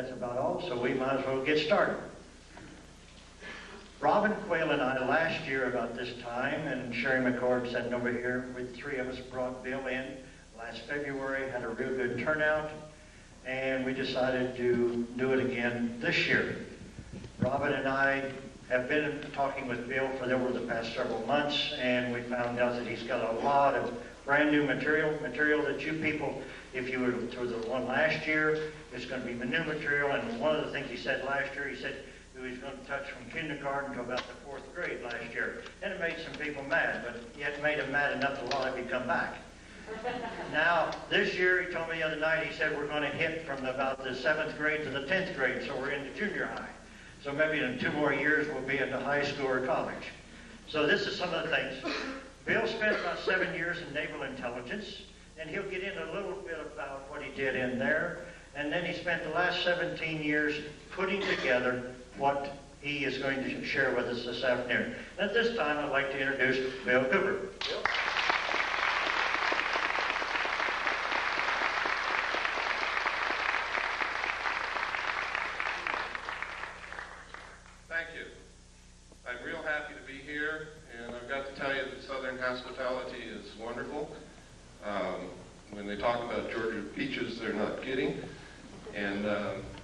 that's about all, so we might as well get started. Robin Quayle and I last year about this time, and Sherry McCord sitting over here, with three of us brought Bill in last February, had a real good turnout, and we decided to do it again this year. Robin and I have been talking with Bill for over the past several months, and we found out that he's got a lot of brand new material that you people, if you were to the one last year, it's going to be new material. And one of the things he said last year, he said he was going to touch from kindergarten to about the 4th grade last year. And it made some people mad, but yet made them mad enough to want to come back. Now, this year, he told me the other night, he said we're going to hit from about the 7th grade to the 10th grade, so we're into junior high. So maybe in 2 more years, we'll be into high school or college. So this is some of the things. Bill spent about 7 years in naval intelligence, and he'll get into a little bit about what he did in there. And then he spent the last 17 years putting together what he is going to share with us this afternoon. And at this time, I'd like to introduce Bill Cooper. Bill? Hospitality is wonderful. When they talk about Georgia peaches, they're not kidding. And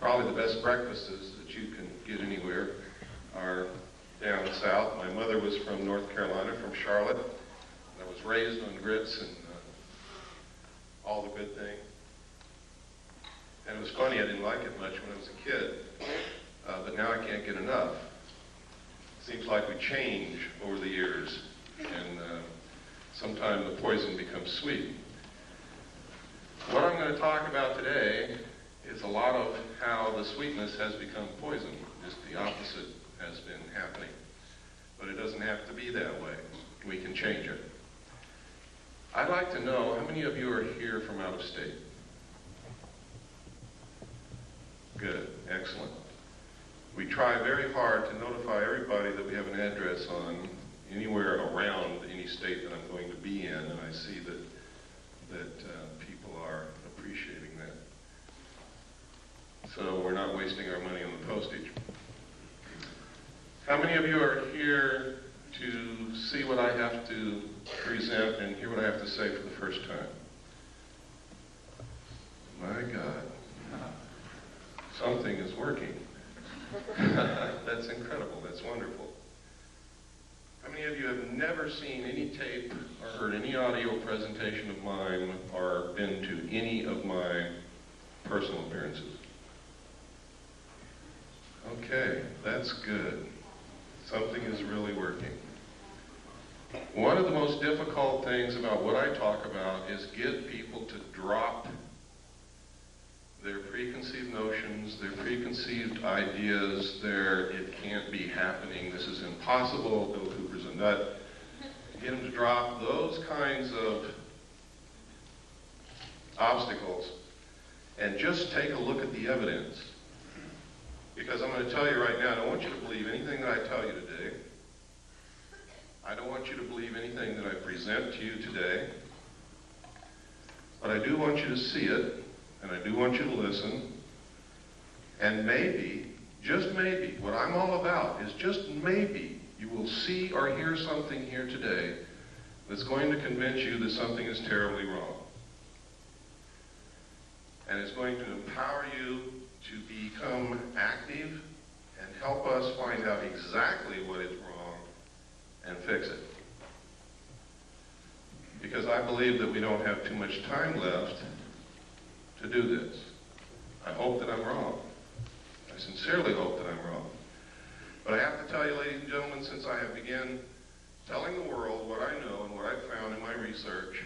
probably the best breakfasts that you can get anywhere are down south. My mother was from North Carolina, from Charlotte. And I was raised on grits and all the good things. And it was funny, I didn't like it much when I was a kid. But now I can't get enough. Seems like we change over the years. And sometimes the poison becomes sweet. What I'm going to talk about today is a lot of how the sweetness has become poison. Just the opposite has been happening. But it doesn't have to be that way. We can change it. I'd like to know, how many of you are here from out of state? Good, excellent. We try very hard to notify everybody that we have an address on anywhere around any state that I'm going to be in, and I see that people are appreciating that. So we're not wasting our money on the postage. How many of you are here to see what I have to present and hear what I have to say for the first time? My God, something is working. That's incredible, that's wonderful. How many of you have never seen any tape or heard any audio presentation of mine or been to any of my personal appearances? Okay, that's good. Something is really working. One of the most difficult things about what I talk about is get people to drop their preconceived notions, their preconceived ideas, it can't be happening, this is impossible, Bill Cooper's a nut. Get them to drop those kinds of obstacles and just take a look at the evidence. Because I'm going to tell you right now, I don't want you to believe anything that I tell you today. I don't want you to believe anything that I present to you today. But I do want you to see it. And I do want you to listen, and maybe, just maybe, what I'm all about is just maybe you will see or hear something here today that's going to convince you that something is terribly wrong. And it's going to empower you to become active and help us find out exactly what is wrong and fix it. Because I believe that we don't have too much time left to do this. I hope that I'm wrong. I sincerely hope that I'm wrong. But I have to tell you, ladies and gentlemen, since I have begun telling the world what I know and what I've found in my research,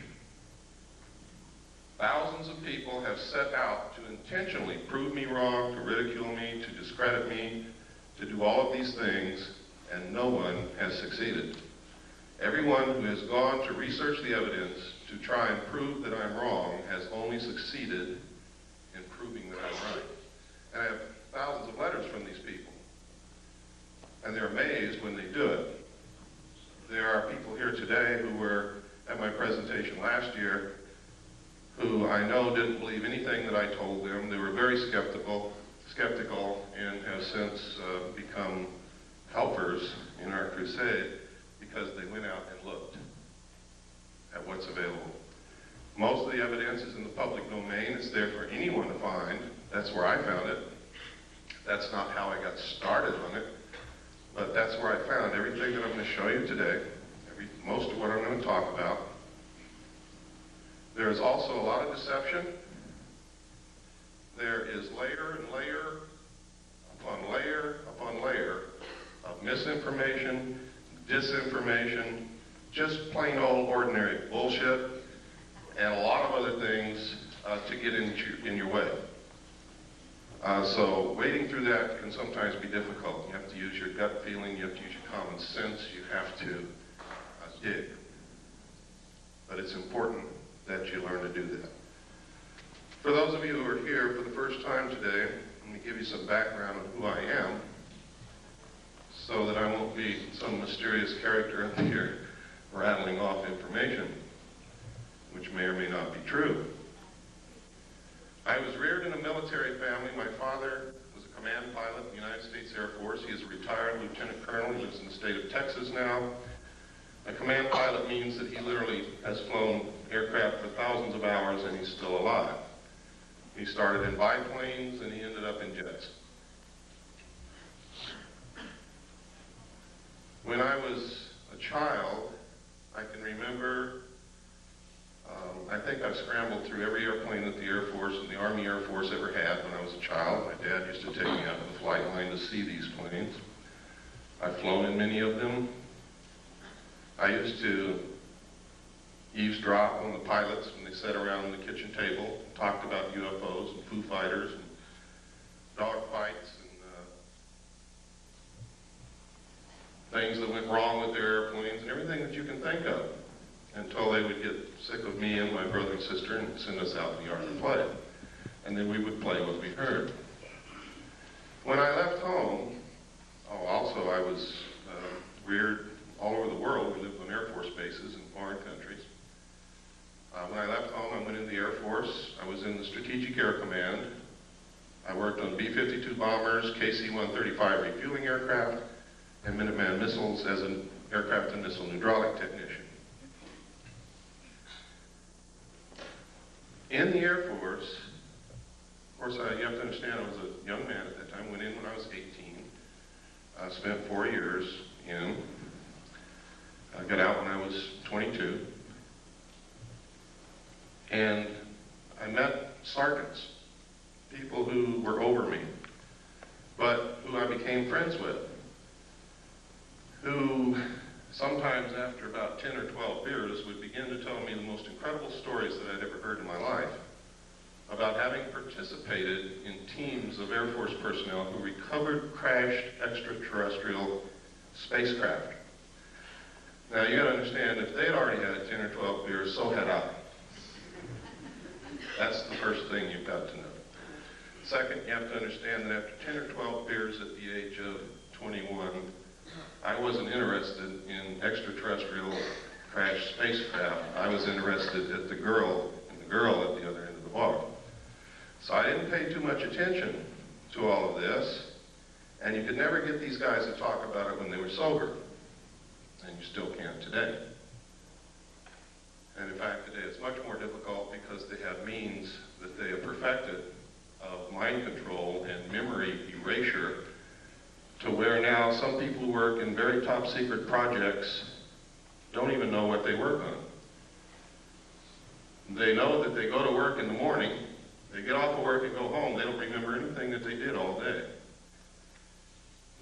thousands of people have set out to intentionally prove me wrong, to ridicule me, to discredit me, to do all of these things, and no one has succeeded. Everyone who has gone to research the evidence to try and prove that I'm wrong has only succeeded in proving that I'm right. And I have thousands of letters from these people. And they're amazed when they do it. There are people here today who were at my presentation last year who I know didn't believe anything that I told them. They were very skeptical. skeptical and have since become helpers in our crusade because they went out and looked at what's available. Most of the evidence is in the public domain. It's there for anyone to find. That's where I found it. That's not how I got started on it, but that's where I found everything that I'm going to show you today, most of what I'm going to talk about. There is also a lot of deception. There is layer and layer upon layer upon layer of misinformation, disinformation, just plain old ordinary bullshit, and a lot of other things to get in your way. So wading through that can sometimes be difficult. You have to use your gut feeling, you have to use your common sense, you have to dig. But it's important that you learn to do that. For those of you who are here for the first time today, let me give you some background on who I am so that I won't be some mysterious character up here rattling off information which may or may not be true. I was reared in a military family. My father was a command pilot in the United States Air Force. He is a retired lieutenant colonel. He lives in the state of Texas now. A command pilot means that he literally has flown aircraft for thousands of hours and he's still alive. He started in biplanes and he ended up in jets. When I was a child, I can remember, I think I've scrambled through every airplane that the Air Force and the Army Air Force ever had when I was a child. My dad used to take me out to the flight line to see these planes. I've flown in many of them. I used to eavesdrop on the pilots when they sat around the kitchen table, talked about UFOs and Foo Fighters and dogfights and things that went wrong with their airplanes and everything that you can think of, until they would get sick of me and my brother and sister and send us out in the yard to play. And then we would play what we heard. When I left home, also I was reared all over the world. We lived on Air Force bases in foreign countries. When I left home, I went into the Air Force. I was in the Strategic Air Command. I worked on B-52 bombers, KC-135 refueling aircraft, and Minuteman missiles as an aircraft and missile hydraulic technician. In the Air Force, of course, you have to understand I was a young man at that time. Went in when I was 18. I spent 4 years in. I got out when I was 22. And I met sergeants, people who were over me, but who I became friends with, who sometimes after about 10 or 12 beers would begin to tell me the most incredible stories that I'd ever heard in my life about having participated in teams of Air Force personnel who recovered crashed extraterrestrial spacecraft. Now you gotta understand, if they'd already had 10 or 12 beers, so had I. That's the first thing you've got to know. Second, you have to understand that after 10 or 12 beers at the age of 21, I wasn't interested in extraterrestrial crashed spacecraft. I was interested at the girl at the other end of the bar. So I didn't pay too much attention to all of this, and you could never get these guys to talk about it when they were sober, and you still can't today. And in fact, today it's much more difficult because they have means that they have perfected of mind control and memory erasure, to where now some people who work in very top secret projects don't even know what they work on. They know that they go to work in the morning, they get off of work and go home, they don't remember anything that they did all day.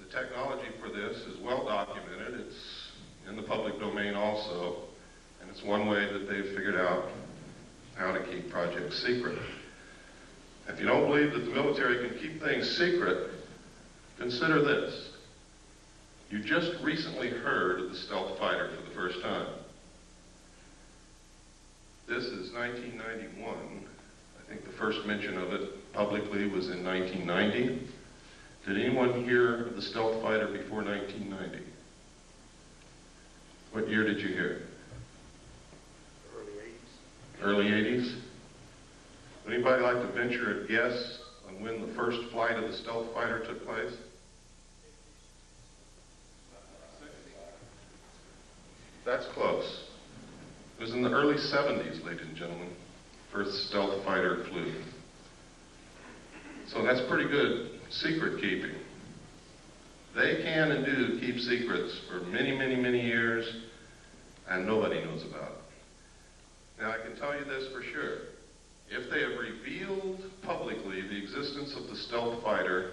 The technology for this is well documented, it's in the public domain also, and it's one way that they've figured out how to keep projects secret. If you don't believe that the military can keep things secret, consider this. You just recently heard of the stealth fighter for the first time. This is 1991. I think the first mention of it publicly was in 1990. Did anyone hear of the stealth fighter before 1990? What year did you hear? Early 80s. Early 80s? Would anybody like to venture a guess on on when the first flight of the stealth fighter took place? That's close. It was in the early 70s, ladies and gentlemen, first stealth fighter flew. So that's pretty good secret keeping. They can and do keep secrets for many, many, many years, and nobody knows about it. Now, I can tell you this for sure. If they have revealed publicly the existence of the stealth fighter,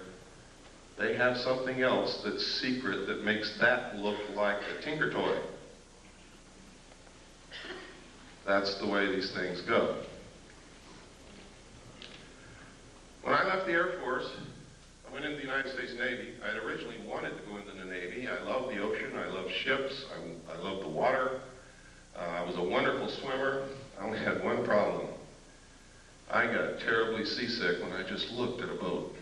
they have something else that's secret that makes that look like a Tinker Toy. That's the way these things go. When I left the Air Force, I went into the United States Navy. I had originally wanted to go into the Navy. I love the ocean. I love ships. I love the water. I was a wonderful swimmer. I only had one problem. I got terribly seasick when I just looked at a boat.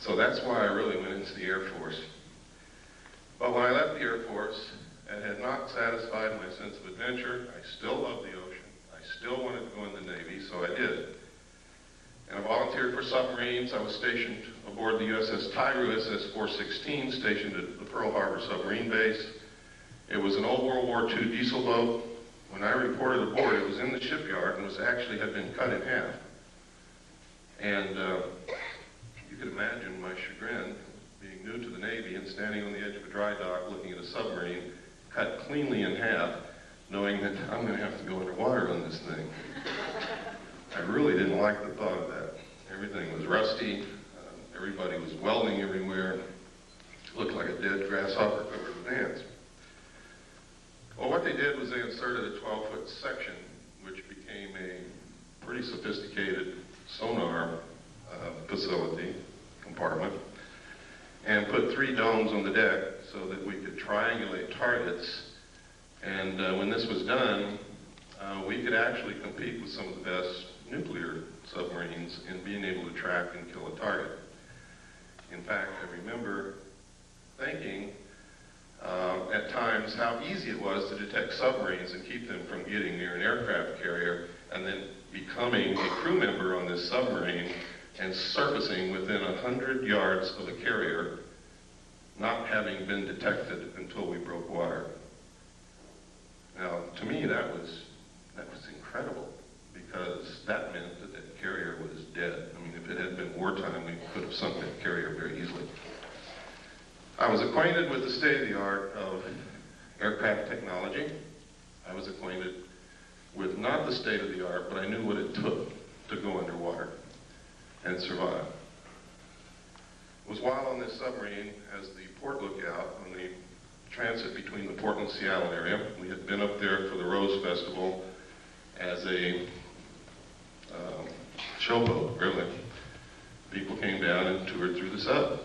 So that's why I really went into the Air Force. But when I left the Air Force, it had not satisfied my sense of adventure. I still love the ocean. I still wanted to go in the Navy, so I did. And I volunteered for submarines. I was stationed aboard the USS Tyru, SS-416, stationed at the Pearl Harbor submarine base. It was an old World War II diesel boat. When I reported aboard, it was in the shipyard and had been cut in half. And you could imagine my chagrin, being new to the Navy and standing on the edge of a dry dock looking at a submarine cut cleanly in half, knowing that I'm going to have to go underwater on this thing. I really didn't like the thought of that. Everything was rusty. Everybody was welding everywhere. It looked like a dead grasshopper covered with ants. Well, what they did was they inserted a 12-foot section, which became a pretty sophisticated sonar facility, compartment, and put 3 domes on the deck so that we could triangulate targets. And when this was done, we could actually compete with some of the best nuclear submarines in being able to track and kill a target. In fact, I remember thinking at times how easy it was to detect submarines and keep them from getting near an aircraft carrier, and then becoming a crew member on this submarine and surfacing within 100 yards of a carrier, not having been detected until we broke water. Now, to me, that was incredible, because that meant that that carrier was dead. I mean, if it had been wartime, we could have sunk that carrier very easily. I was acquainted with the state-of-the-art of aircraft technology. I was acquainted with not the state-of-the-art, but I knew what it took to go underwater and survive. It was while on this submarine as the port lookout on the transit between the Portland-Seattle area. We had been up there for the Rose Festival as a showboat, really. People came down and toured through the sub.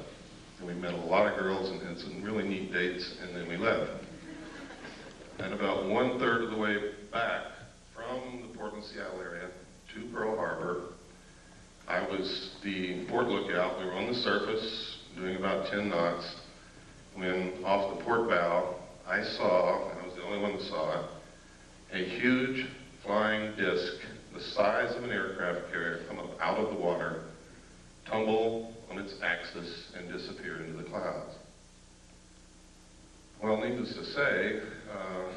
And we met a lot of girls and had some really neat dates, and then we left. And about 1/3 of the way back from the Portland-Seattle area to Pearl Harbor, I was the port lookout. We were on the surface doing about 10 knots when off the port bow, I saw, and I was the only one that saw it, a huge flying disc the size of an aircraft carrier come up out of the water, tumble on its axis, and disappear into the clouds. Well, needless to say,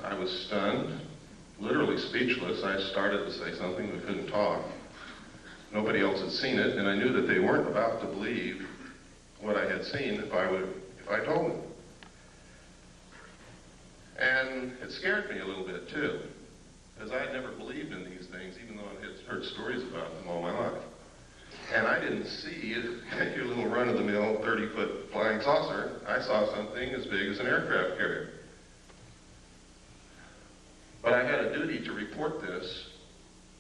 I was stunned, literally speechless. I started to say something, we couldn't talk. Nobody else had seen it, and I knew that they weren't about to believe what I had seen if I told them. And it scared me a little bit too, because I had never believed in these things, even though I had heard stories about them all my life. And I didn't see your little run-of-the-mill 30-foot flying saucer. I saw something as big as an aircraft carrier. But I had a duty to report this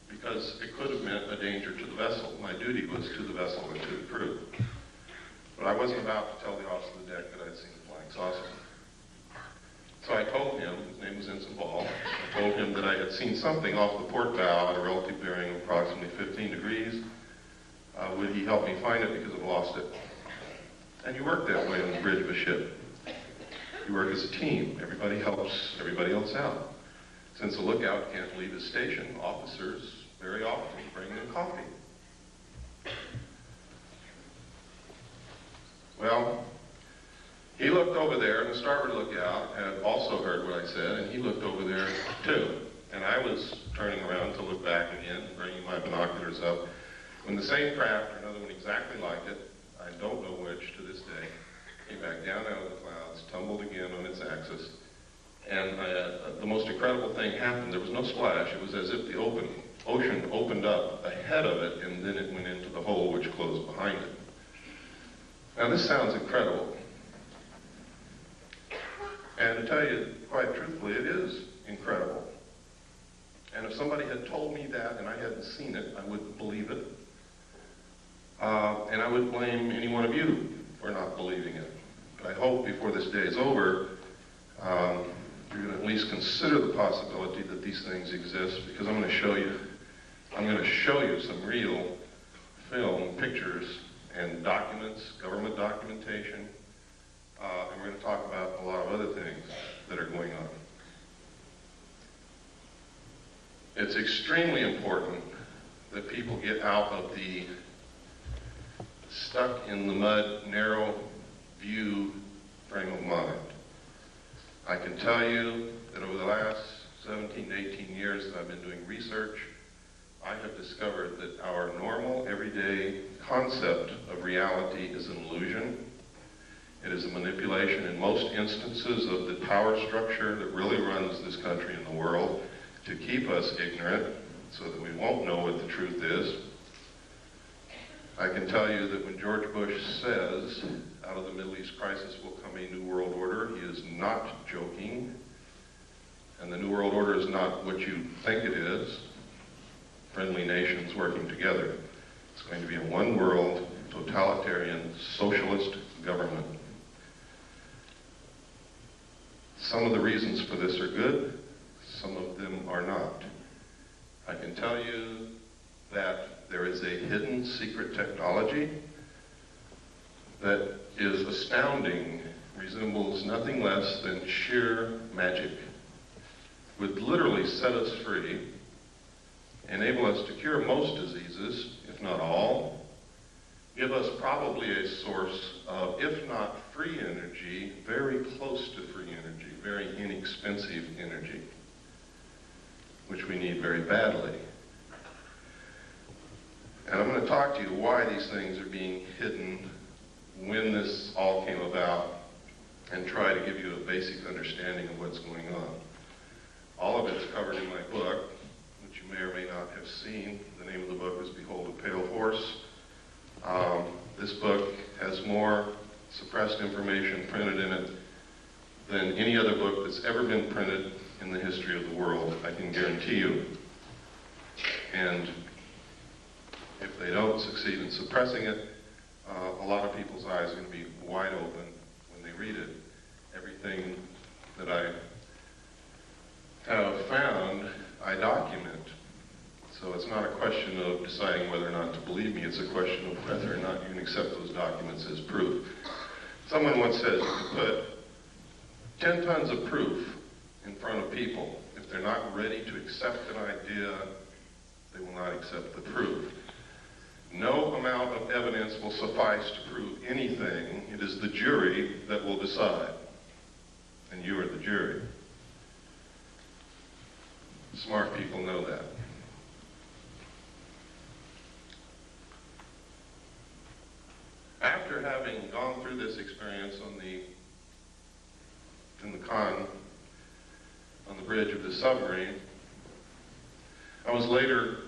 because it could have meant a danger to the vessel. My duty was to the vessel and to the crew. But I wasn't about to tell the officer of the deck that I'd seen the flying saucer. So I told him, his name was Ensign Ball, I told him that I had seen something off the port bow at a relative bearing of approximately 15 degrees. Would he help me find it because I've lost it? And you work that way on the bridge of a ship. You work as a team. Everybody helps everybody else out. Since the lookout can't leave his station, officers very often bring them coffee. Well, he looked over there, and the starboard lookout had also heard what I said, and he looked over there too. And I was turning around to look back again, bringing my binoculars up, when the same craft, or another one exactly like it, I don't know which to this day, came back down out of the clouds, tumbled again on its axis, and the most incredible thing happened. There was no splash. It was as if the ocean opened up ahead of it, and then it went into the hole which closed behind it. Now this sounds incredible. And to tell you quite truthfully, it is incredible. And if somebody had told me that and I hadn't seen it, I wouldn't believe it. And I would blame any one of you for not believing it. But I hope before this day is over, you're going to at least consider the possibility that these things exist, because I'm going to show you some real film, pictures, and documents, government documentation. And we're going to talk about a lot of other things that are going on. It's extremely important that people get out of the stuck in the mud, narrow view frame of mind. I can tell you that over the last 17 to 18 years that I've been doing research, I have discovered that our normal, everyday concept of reality is an illusion. It is a manipulation in most instances of the power structure that really runs this country and the world to keep us ignorant so that we won't know what the truth is. I can tell you that when George Bush says, out of the Middle East crisis will come a new world order, he is not joking. And the new world order is not what you think it is. Friendly nations working together. It's going to be a one world, totalitarian, socialist government. Some of the reasons for this are good, some of them are not. I can tell you that there is a hidden secret technology that is astounding, resembles nothing less than sheer magic, would literally set us free, enable us to cure most diseases, if not all, give us probably a source of, if not free energy, very close to free energy, very inexpensive energy, which we need very badly. And I'm going to talk to you why these things are being hidden, when this all came about, and try to give you a basic understanding of what's going on. All of it's covered in my book, which you may or may not have seen. The name of the book is Behold a Pale Horse. This book has more suppressed information printed in it than any other book that's ever been printed in the history of the world, I can guarantee you. And if they don't succeed in suppressing it, a lot of people's eyes are going to be wide open when they read it. Everything that I have found, I document. So it's not a question of deciding whether or not to believe me, it's a question of whether or not you can accept those documents as proof. Someone once said you can put 10 tons of proof in front of people. If they're not ready to accept an idea, they will not accept the proof. No amount of evidence will suffice to prove anything. It is the jury that will decide. And you are the jury. Smart people know that. After having gone through this experience in the con, on the bridge of the submarine, I was later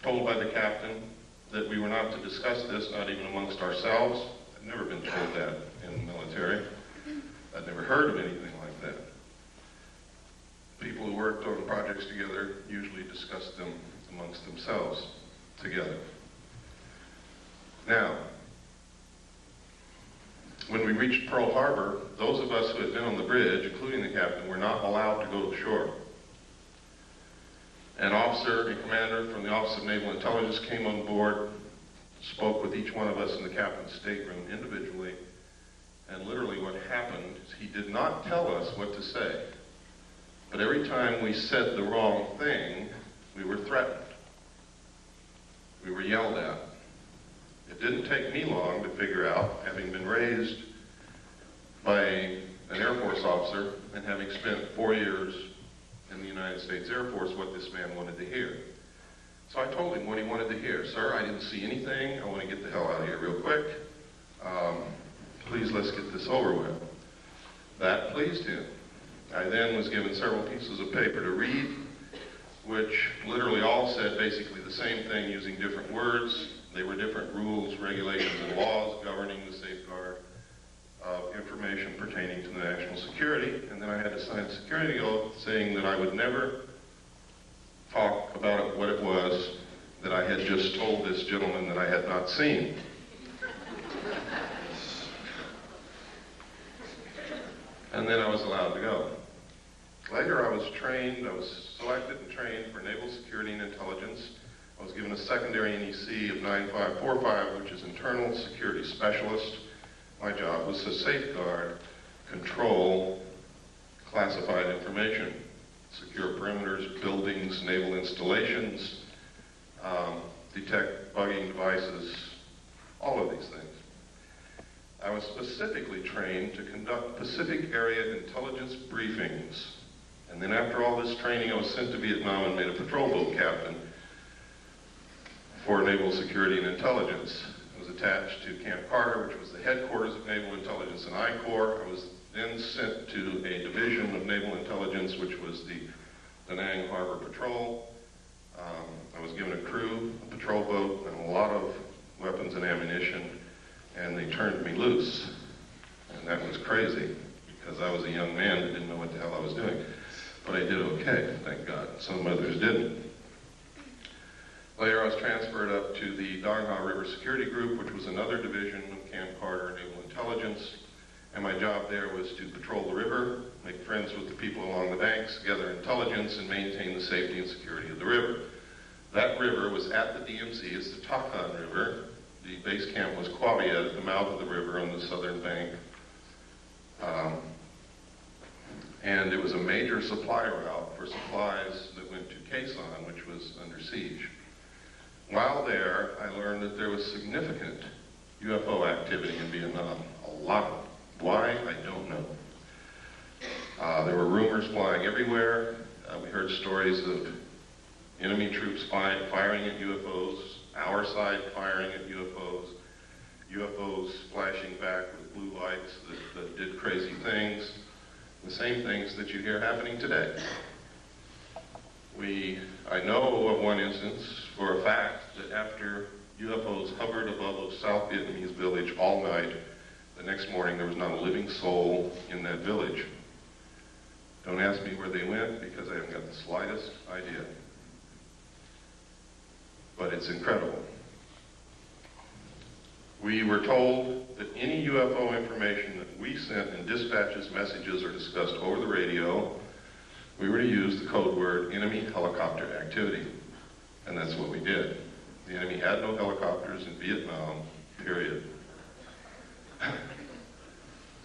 told by the captain that we were not to discuss this, not even amongst ourselves. I'd never been told that in the military. I'd never heard of anything like that. People who worked on projects together usually discussed them amongst themselves together. Now, when we reached Pearl Harbor, those of us who had been on the bridge, including the captain, were not allowed to go to shore. An officer, a commander from the Office of Naval Intelligence came on board, spoke with each one of us in the captain's stateroom individually, and literally what happened is he did not tell us what to say. But every time we said the wrong thing, we were threatened. We were yelled at. It didn't take me long to figure out, having been raised and having spent 4 years in the United States Air Force, what this man wanted to hear. So I told him what he wanted to hear. Sir, I didn't see anything. I want to get the hell out of here real quick. Please, let's get this over with. That pleased him. I then was given several pieces of paper to read, which literally all said basically the same thing using different words. They were different rules, regulations, and laws governing the safeguard of information pertaining to the national security. And then I had to sign a security oath saying that I would never talk about what it was that I had just told this gentleman that I had not seen. And then I was allowed to go. Later I was selected and trained for Naval Security and Intelligence. I was given a secondary NEC of 9545, which is Internal Security Specialist. My job was to safeguard, control classified information, secure perimeters, buildings, naval installations, detect bugging devices, all of these things. I was specifically trained to conduct Pacific Area intelligence briefings. And then after all this training, I was sent to Vietnam and made a patrol boat captain for Naval Security and Intelligence. I was attached to Camp Carter, which was the headquarters of Naval Intelligence and I-Corps. I was then sent to a division of Naval Intelligence, which was the Da Nang Harbor Patrol. I was given a crew, a patrol boat, and a lot of weapons and ammunition, and they turned me loose. And that was crazy, because I was a young man that didn't know what the hell I was doing. But I did okay, thank God. Some others didn't. Later, I was transferred up to the Dong Ha River Security Group, which was another division of Camp Carter Naval Intelligence. And my job there was to patrol the river, make friends with the people along the banks, gather intelligence, and maintain the safety and security of the river. That river was at the DMZ. It's the Takan River. The base camp was Qua Viet at the mouth of the river on the southern bank. And it was a major supply route for supplies that went to Khe Sanh, which was under siege. While there, I learned that there was significant UFO activity in Vietnam. A lot of it. Why? I don't know. There were rumors flying everywhere. We heard stories of enemy troops firing at UFOs, our side firing at UFOs, UFOs flashing back with blue lights that did crazy things, the same things that you hear happening today. I know of one instance for a fact that after UFOs hovered above a South Vietnamese village all night, the next morning there was not a living soul in that village. Don't ask me where they went because I haven't got the slightest idea. But it's incredible. We were told that any UFO information that we sent in dispatches, messages, or discussed over the radio, we were to use the code word enemy helicopter activity. And that's what we did. The enemy had no helicopters in Vietnam, period.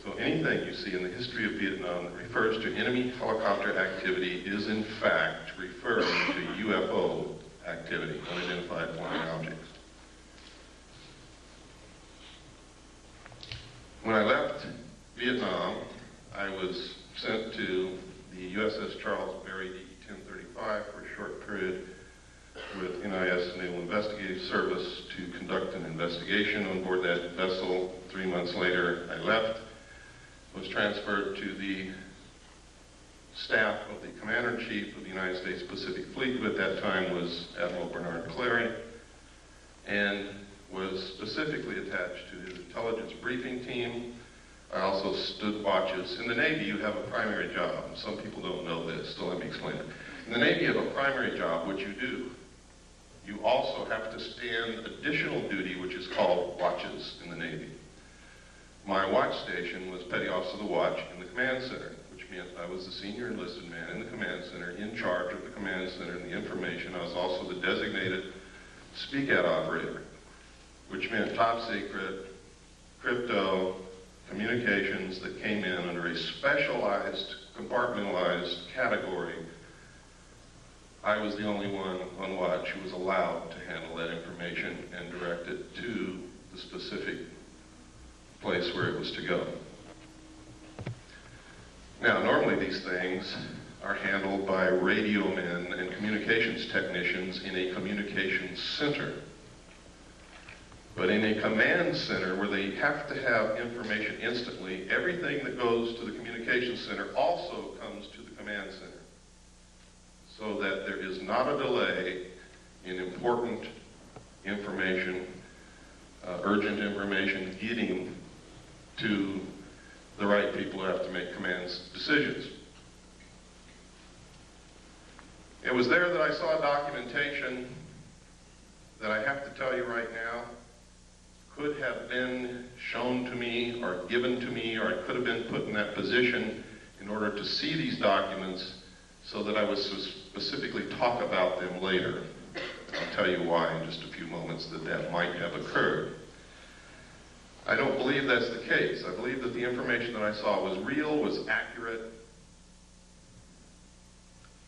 So anything you see in the history of Vietnam that refers to enemy helicopter activity is in fact referring to UFO activity, unidentified flying objects. When I left Vietnam, I was sent to the USS Charles Berry DE-1035 for a short period with NIS Naval Investigative Service to conduct an investigation on board that vessel. 3 months later, I left, was transferred to the staff of the Commander-in-Chief of the United States Pacific Fleet, who at that time was Admiral Bernard Clary, and was specifically attached to his intelligence briefing team. I also stood watches. In the Navy, you have a primary job. Some people don't know this, so let me explain it. In the Navy, you have a primary job, which you do. You also have to stand additional duty, which is called watches in the Navy. My watch station was Petty Officer of the Watch in the Command Center, which meant I was the senior enlisted man in the Command Center, in charge of the Command Center and the information. I was also the designated SPEACAT operator, which meant top secret, crypto, communications that came in under a specialized, compartmentalized category. I was the only one on watch who was allowed to handle that information and direct it to the specific place where it was to go. Now, normally these things are handled by radio men and communications technicians in a communications center. But in a command center where they have to have information instantly, everything that goes to the communications center also comes to the command center, so that there is not a delay in important information, urgent information getting to the right people who have to make command decisions. It was there that I saw documentation that I have to tell you right now could have been shown to me or given to me, or I could have been put in that position in order to see these documents so that I would specifically talk about them later. I'll tell you why in just a few moments that might have occurred. I don't believe that's the case. I believe that the information that I saw was real, was accurate,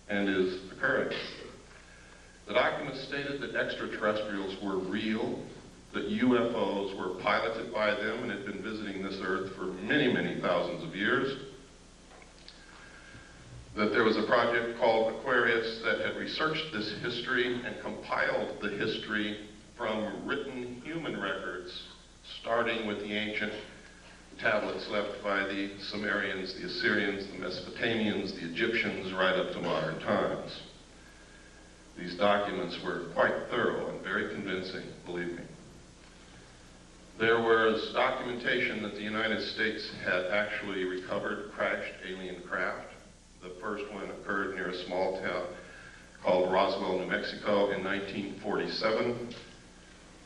and is occurring. The documents stated that extraterrestrials were real, that UFOs were piloted by them and had been visiting this Earth for many, many thousands of years, that there was a project called Aquarius that had researched this history and compiled the history from written human records, starting with the ancient tablets left by the Sumerians, the Assyrians, the Mesopotamians, the Egyptians, right up to modern times. These documents were quite thorough and very convincing, believe me. There was documentation that the United States had actually recovered crashed alien craft. The first one occurred near a small town called Roswell, New Mexico in 1947.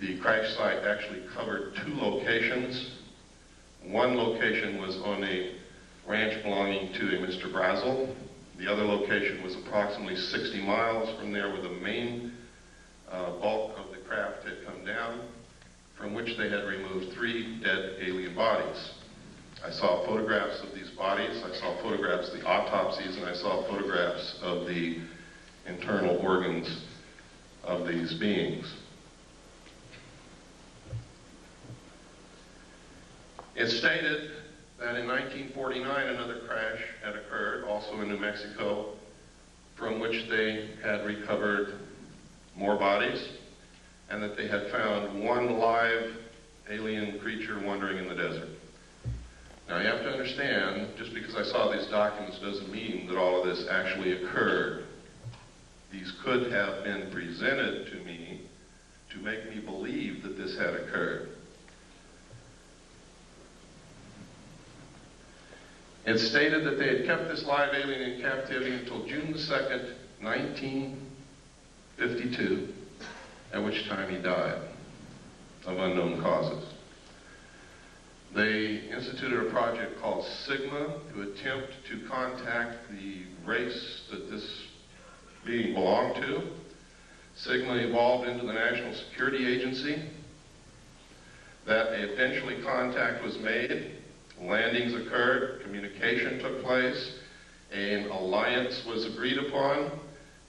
The crash site actually covered 2 locations. One location was on a ranch belonging to a Mr. Brazel. The other location was approximately 60 miles from there, where the main bulk of the craft had come down, from which they had removed 3 dead alien bodies. I saw photographs of these bodies, I saw photographs of the autopsies, and I saw photographs of the internal organs of these beings. It stated that in 1949 another crash had occurred, also in New Mexico, from which they had recovered more bodies, and that they had found 1 live alien creature wandering in the desert. Now you have to understand, just because I saw these documents doesn't mean that all of this actually occurred. These could have been presented to me to make me believe that this had occurred. It stated that they had kept this live alien in captivity until June the 2nd, 1952, at which time he died of unknown causes. They instituted a project called Sigma to attempt to contact the race that this being belonged to. Sigma evolved into the National Security Agency. That eventually contact was made. Landings occurred, communication took place, an alliance was agreed upon.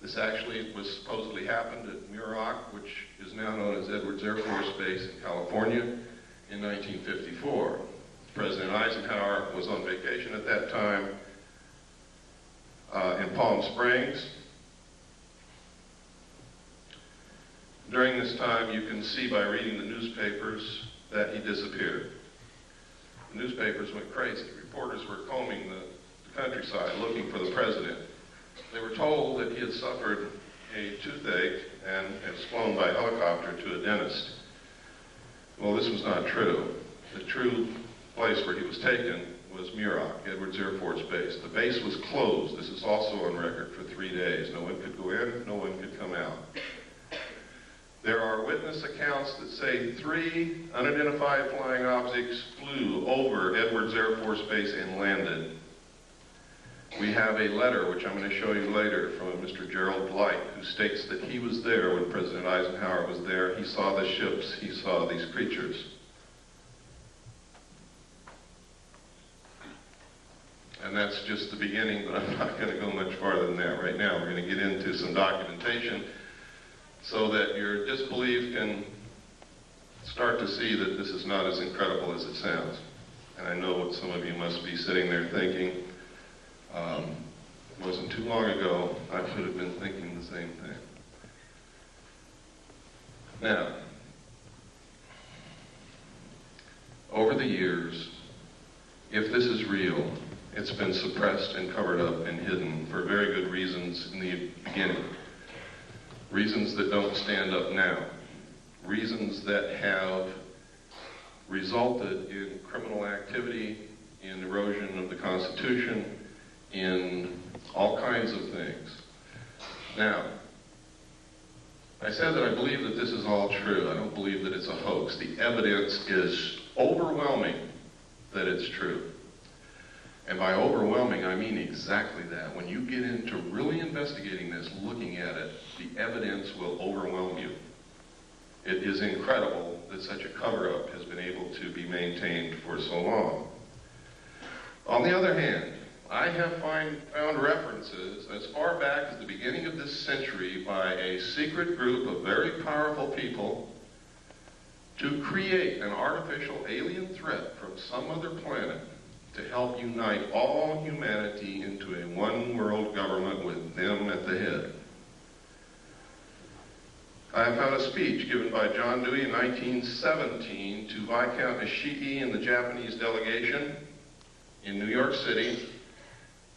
This actually was supposedly happened at Muroc, which is now known as Edwards Air Force Base in California, in 1954. President Eisenhower was on vacation at that time in Palm Springs. During this time, you can see by reading the newspapers that he disappeared. The newspapers went crazy. Reporters were combing the countryside looking for the president. They were told that he had suffered a toothache and was flown by helicopter to a dentist. Well, this was not true. The true place where he was taken was Muroc, Edwards Air Force Base. The base was closed. This is also on record for 3 days. No one could go in, no one could come out. There are witness accounts that say 3 unidentified flying objects flew over Edwards Air Force Base and landed. We have a letter, which I'm going to show you later, from a Mr. Gerald Blight, who states that he was there when President Eisenhower was there. He saw the ships, he saw these creatures. And that's just the beginning, but I'm not going to go much farther than that right now. We're going to get into some documentation so that your disbelief can start to see that this is not as incredible as it sounds. And I know what some of you must be sitting there thinking. Wasn't too long ago, I should have been thinking the same thing. Now, over the years, if this is real, it's been suppressed and covered up and hidden for very good reasons in the beginning. Reasons that don't stand up now. Reasons that have resulted in criminal activity, in erosion of the Constitution, in all kinds of things. Now, I said that I believe that this is all true. I don't believe that it's a hoax. The evidence is overwhelming that it's true. And by overwhelming, I mean exactly that. When you get into really investigating this, looking at it, the evidence will overwhelm you. It is incredible that such a cover-up has been able to be maintained for so long. On the other hand, I have found references as far back as the beginning of this century by a secret group of very powerful people to create an artificial alien threat from some other planet to help unite all humanity into a one-world government with them at the head. I have found a speech given by John Dewey in 1917 to Viscount Ishii and the Japanese delegation in New York City,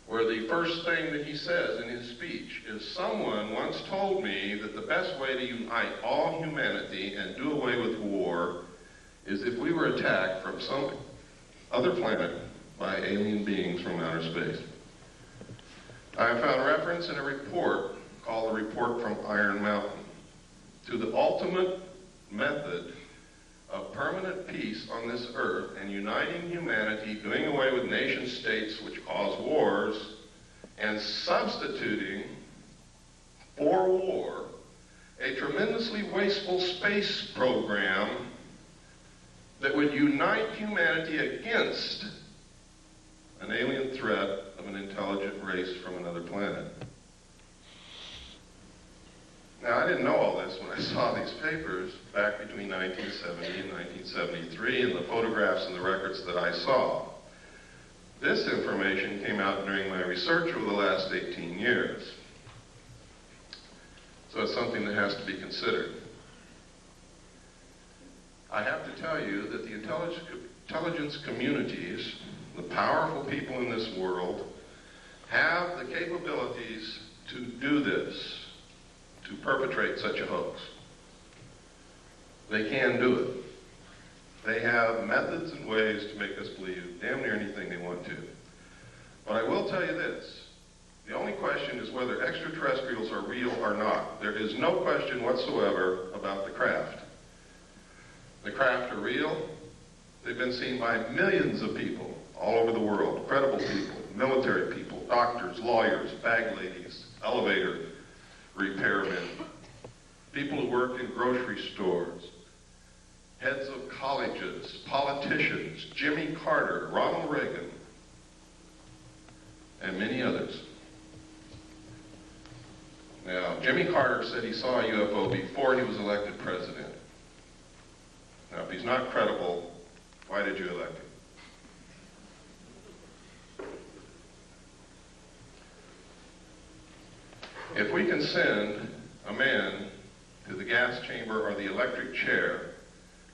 where the first thing that he says in his speech is, "Someone once told me that the best way to unite all humanity and do away with war is if we were attacked from some other planet by alien beings from outer space." I have found reference in a report called the Report from Iron Mountain to the ultimate method of permanent peace on this earth and uniting humanity, doing away with nation states which cause wars, and substituting for war a tremendously wasteful space program that would unite humanity against an alien threat of an intelligent race from another planet. Now, I didn't know all this when I saw these papers back between 1970 and 1973 and the photographs and the records that I saw. This information came out during my research over the last 18 years. So it's something that has to be considered. I have to tell you that the intelligence communities, the powerful people in this world, have the capabilities to do this, to perpetrate such a hoax. They can do it. They have methods and ways to make us believe damn near anything they want to. But I will tell you this. The only question is whether extraterrestrials are real or not. There is no question whatsoever about the craft. The craft are real. They've been seen by millions of people all over the world. Credible people, military people, doctors, lawyers, bag ladies, elevator repairmen, people who work in grocery stores, heads of colleges, politicians, Jimmy Carter, Ronald Reagan, and many others. Now, Jimmy Carter said he saw a UFO before he was elected president. Now, if he's not credible, why did you elect him? If we can send a man to the gas chamber or the electric chair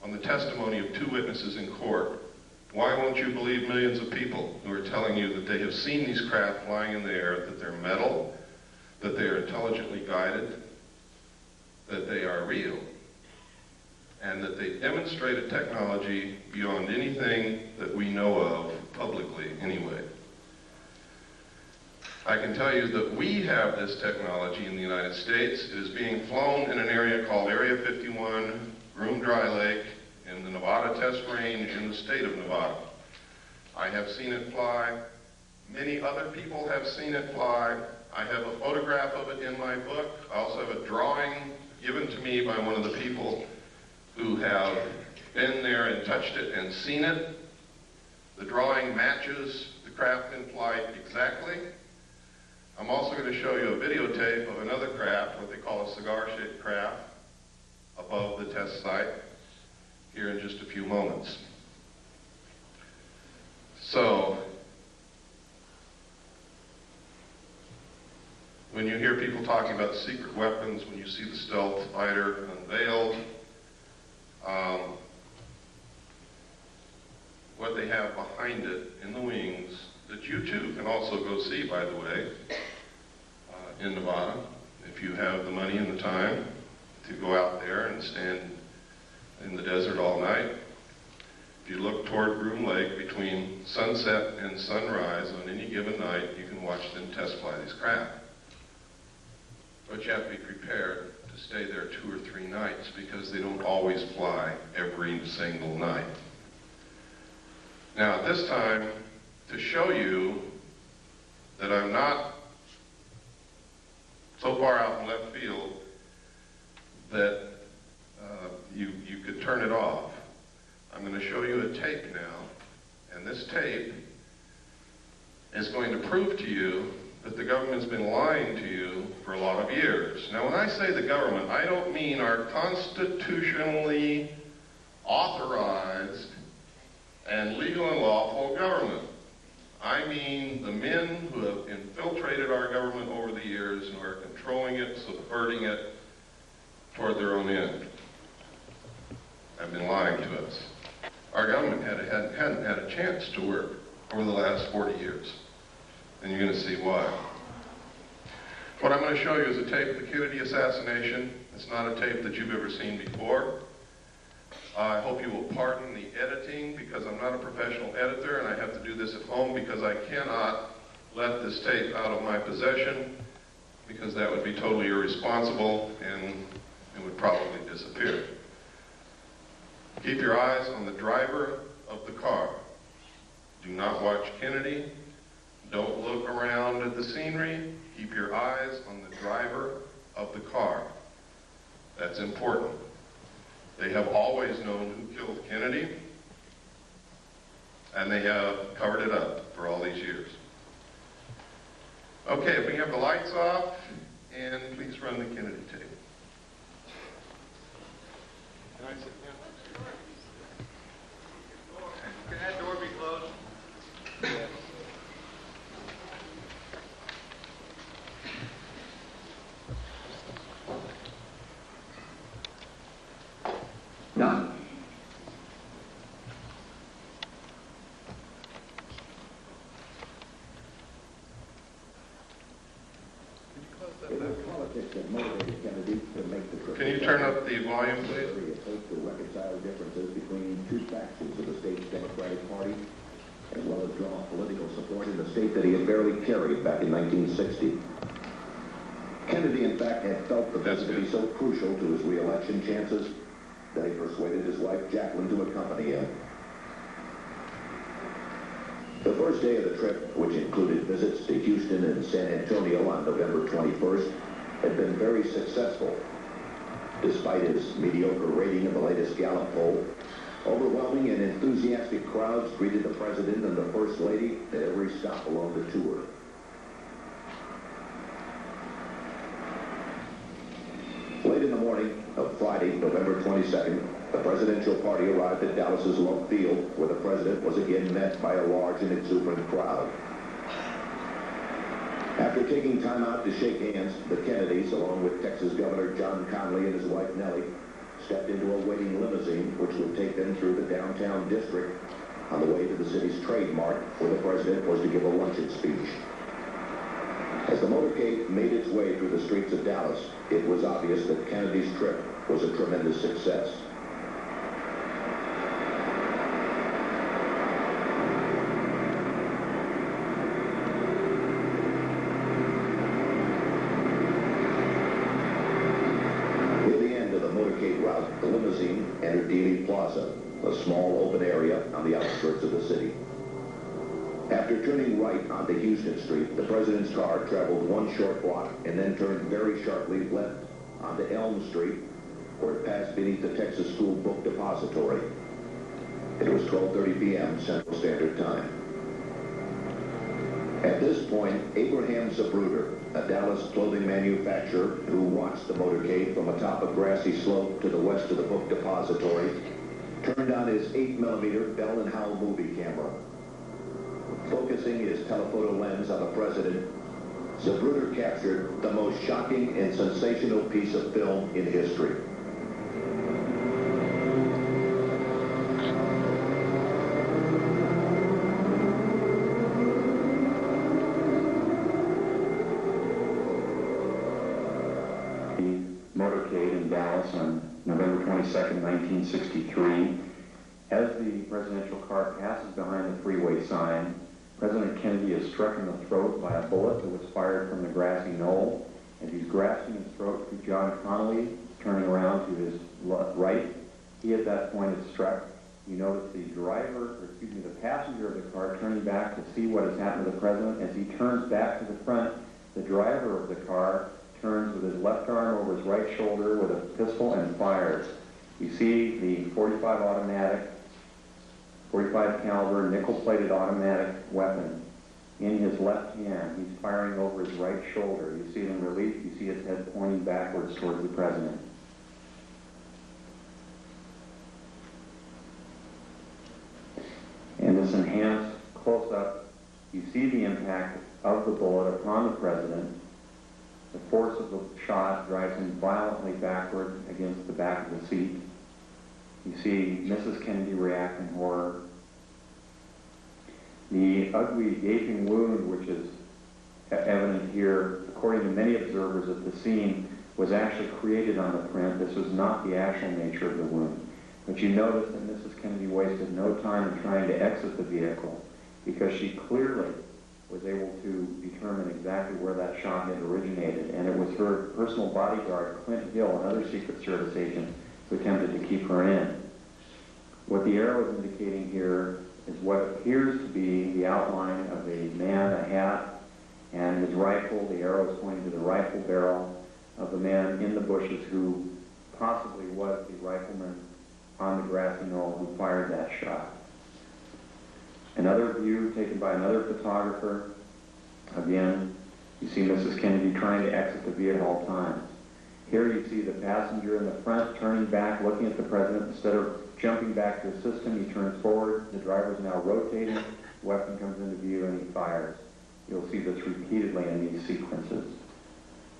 on the testimony of two witnesses in court, why won't you believe millions of people who are telling you that they have seen these craft flying in the air, that they're metal, that they are intelligently guided, that they are real, and that they demonstrate a technology beyond anything that we know of publicly anyway? I can tell you that we have this technology in the United States. It is being flown in an area called Area 51, Groom Dry Lake, in the Nevada Test Range in the state of Nevada. I have seen it fly. Many other people have seen it fly. I have a photograph of it in my book. I also have a drawing given to me by one of the people who have been there and touched it and seen it. The drawing matches the craft in flight exactly. I'm also going to show you a videotape of another craft, what they call a cigar-shaped craft, above the test site here in just a few moments. So, when you hear people talking about secret weapons, when you see the stealth fighter unveiled, what they have behind it in the wings, that you too can also go see, by the way, in Nevada, if you have the money and the time to go out there and stand in the desert all night. If you look toward Groom Lake between sunset and sunrise on any given night, you can watch them test fly these craft. But you have to be prepared to stay there 2 or 3 nights because they don't always fly every single night. Now, at this time, to show you that I'm not so far out in left field that you could turn it off, I'm going to show you a tape now, and this tape is going to prove to you that the government's been lying to you for a lot of years. Now, when I say the government, I don't mean our constitutionally authorized and legal and lawful government. I mean the men who have infiltrated our government over the years and are controlling it, subverting it toward their own end. Have been lying to us. Our government hadn't had a chance to work over the last 40 years. And you're going to see why. What I'm going to show you is a tape of the Kennedy assassination. It's not a tape that you've ever seen before. I hope you will pardon the editing because I'm not a professional editor and I have to do this at home because I cannot let this tape out of my possession because that would be totally irresponsible and it would probably disappear. Keep your eyes on the driver of the car. Do not watch Kennedy. Don't look around at the scenery. Keep your eyes on the driver of the car. That's important. They have always known who killed Kennedy, and they have covered it up for all these years. Okay, if we have the lights off, and please run the Kennedy tape. Can I sit down? Can that door be closed? Yeah. None. It was politics that motivated Kennedy to make the trip. Can you turn up the volume, please? It hoped to reconcile differences between two factions of the state's Democratic Party, as well as draw political support in the state that he had barely carried back in 1960. Kennedy, in fact, had felt the visit to be so crucial to his re-election chances that he persuaded his wife, Jacqueline, to accompany him. The first day of the trip, which included visits to Houston and San Antonio on November 21st, had been very successful. Despite his mediocre rating in the latest Gallup poll, overwhelming and enthusiastic crowds greeted the President and the First Lady at every stop along the tour. Late in the morning of Friday, November 22nd, the presidential party arrived at Dallas's Love Field, where the president was again met by a large and exuberant crowd. After taking time out to shake hands, the Kennedys, along with Texas Governor John Connally and his wife Nellie, stepped into a waiting limousine which would take them through the downtown district on the way to the city's Trade Mart, where the president was to give a luncheon speech. As the motorcade made its way through the streets of Dallas, it was obvious that Kennedy's trip was a tremendous success. Near the end of the motorcade route, the limousine entered Dealey Plaza, a small open area on the outskirts of the city. After turning right onto Houston Street, the president's car traveled one short block and then turned very sharply left onto Elm Street, where it passed beneath the Texas School Book Depository. It was 12:30 p.m. Central Standard Time. At this point, Abraham Zapruder, a Dallas clothing manufacturer who watched the motorcade from atop a grassy slope to the west of the book depository, turned on his 8mm Bell & Howell movie camera. Focusing his telephoto lens on the president, Zapruder captured the most shocking and sensational piece of film in history. Motorcade in Dallas on November 22nd, 1963. As the presidential car passes behind the freeway sign, President Kennedy is struck in the throat by a bullet that was fired from the grassy knoll. As he's grasping his throat to John Connolly, turning around to his right, he at that point is struck. You notice the passenger of the car turning back to see what has happened to the president. As he turns back to the front, the driver of the car turns with his left arm over his right shoulder with a pistol and fires. You see the 45 caliber nickel-plated automatic weapon in his left hand. He's firing over his right shoulder. You see it in relief. You see his head pointing backwards towards the president. In this enhanced close-up, you see the impact of the bullet upon the president. The force of the shot drives him violently backward against the back of the seat. You see Mrs. Kennedy react in horror. The ugly gaping wound, which is evident here, according to many observers at the scene, was actually created on the print. This was not the actual nature of the wound. But you notice that Mrs. Kennedy wasted no time in trying to exit the vehicle because she clearly was able to determine exactly where that shot had originated. And it was her personal bodyguard, Clint Hill, another Secret Service agent, who attempted to keep her in. What the arrow is indicating here is what appears to be the outline of a man, a hat, and his rifle. The arrow is pointing to the rifle barrel of the man in the bushes who possibly was the rifleman on the grassy knoll who fired that shot. Another view taken by another photographer. Again, you see Mrs. Kennedy trying to exit the vehicle at all times. Here you see the passenger in the front turning back, looking at the president. Instead of jumping back to assist him, he turns forward. The driver is now rotating. The weapon comes into view and he fires. You'll see this repeatedly in these sequences.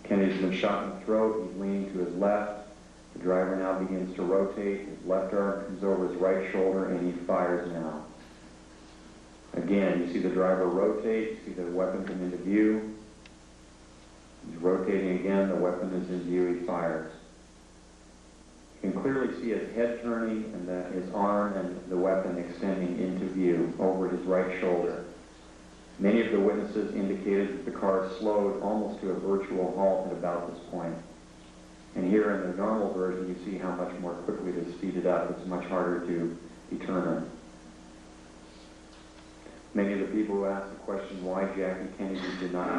Kennedy's been shot in the throat. He's leaning to his left. The driver now begins to rotate. His left arm comes over his right shoulder and he fires now. Again, you see the driver rotate. You see the weapon come into view. He's rotating again. The weapon is in view. He fires. You can clearly see his head turning and his arm and the weapon extending into view over his right shoulder. Many of the witnesses indicated that the car slowed almost to a virtual halt at about this point. And here in the normal version, you see how much more quickly it is speeded up. It's much harder to determine. Many of the people who asked the question why Jackie Kennedy did not.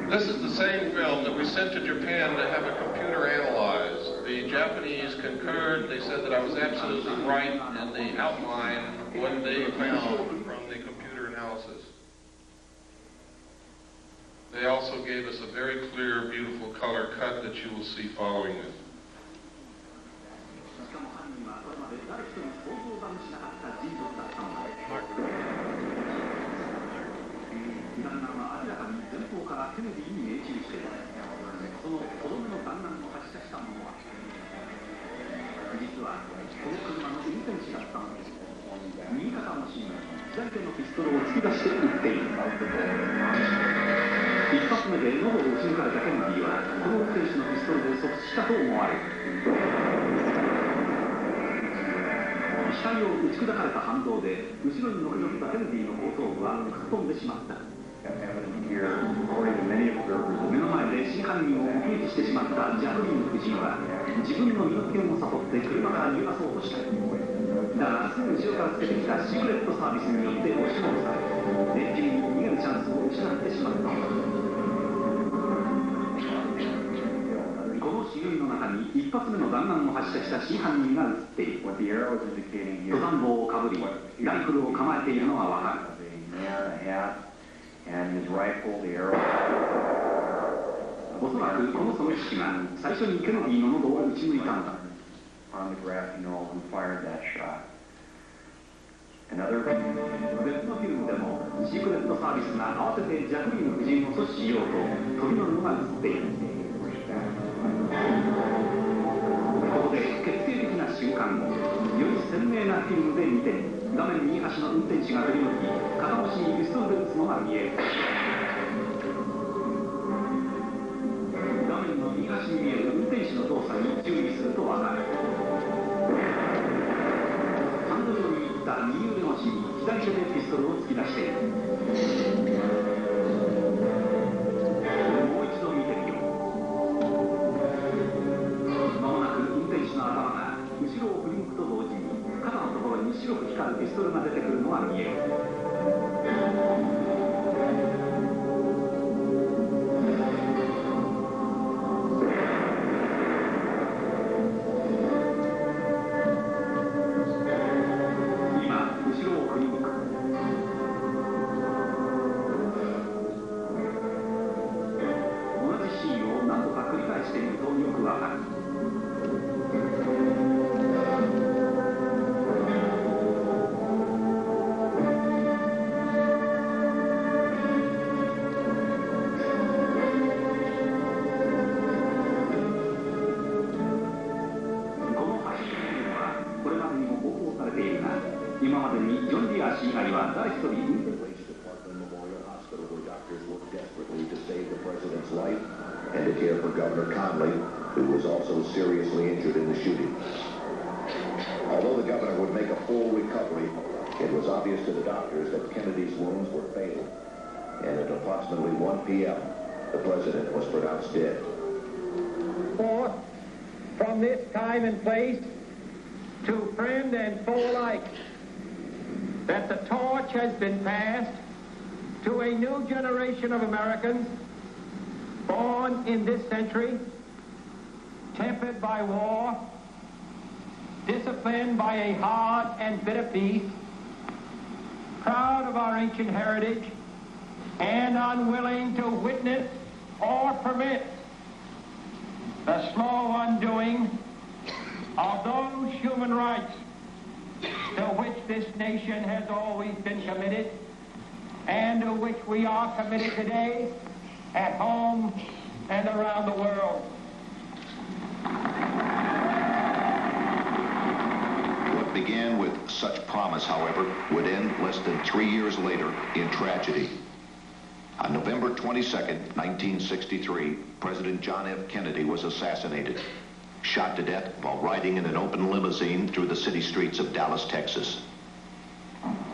This is the same film that we sent to Japan to have a computer analyzed. The Japanese concurred. They said that I was absolutely right in the outline what they found from the computer analysis. They also gave us a very clear, beautiful color cut that you will see following this.一発目で喉を撃ち抜かれたケネディはこの兵士のピストルで即死したと思われる。額を打ち砕かれた反動で後ろにのけぞったケネディの後頭部は吹っ飛んでしまった。目の前で真犯人を目撃してしまったジャクリーン夫人は自分の身の危険を悟って車から逃がそうとした。だがすぐ後ろからつけてきたシークレットサービスによって押し戻されレンジに逃げるチャンスを失ってしまった。この茂みの中に一発目の弾丸を発射した真犯人が映っている。登山帽をかぶりライフルを構えているのがわかる。おそらくこの狙撃手が最初にケネディの喉を撃ち抜いたのだ。Another 別のフィルムでもシークレットサービスが慌ててジャクリーン夫人を阻止しようと飛び乗るのが映っている。ここで決定的な瞬間をより鮮明なフィルムで見て画面右端の運転手が振り向き片腰にピストルで撃つのが見える。画面の右端に見える運転手の動作に注意すると分かる。ハンドルを握った右腕越しに左手でピストルを突き出している。もう一度見てみよう。間もなく運転手の頭が後ろを振り向くと同時に肩のところに白く光るピストルが出てくるのが見える。今までにジョン・ディア氏以外は誰一人運転 to save the president's life and to care for Governor Conley, who was also seriously injured in the shooting. Although the governor would make a full recovery, it was obvious to the doctors that Kennedy's wounds were fatal. And at approximately 1 p.m., the president was pronounced dead. Forth from this time and place to friend and foe alike, that the torch has been passed to a new generation of Americans born in this century, tempered by war, disciplined by a hard and bitter peace, proud of our ancient heritage, and unwilling to witness or permit the slow undoing of those human rights to which this nation has always been committed and to which we are committed today at home and around the world. What began with such promise, however, would end less than 3 years later in tragedy. On November 22nd, 1963, President John F. Kennedy was assassinated, shot to death while riding in an open limousine through the city streets of Dallas, Texas.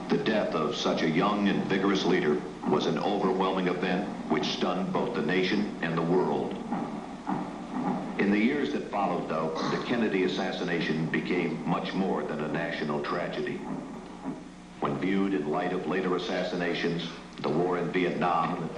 The death of such a young and vigorous leader was an overwhelming event which stunned both the nation and the world. In the years that followed, though, the Kennedy assassination became much more than a national tragedy. When viewed in light of later assassinations, the war in Vietnam,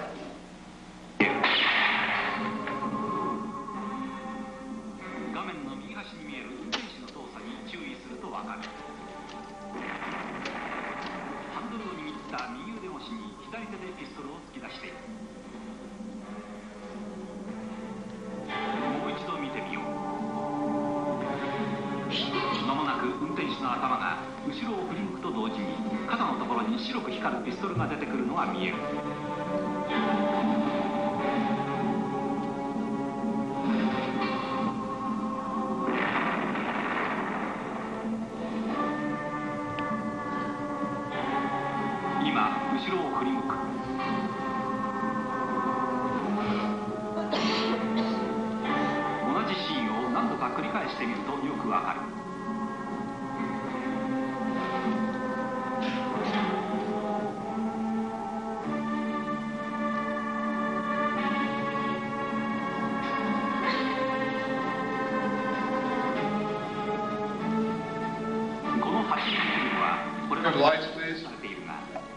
Lights, please.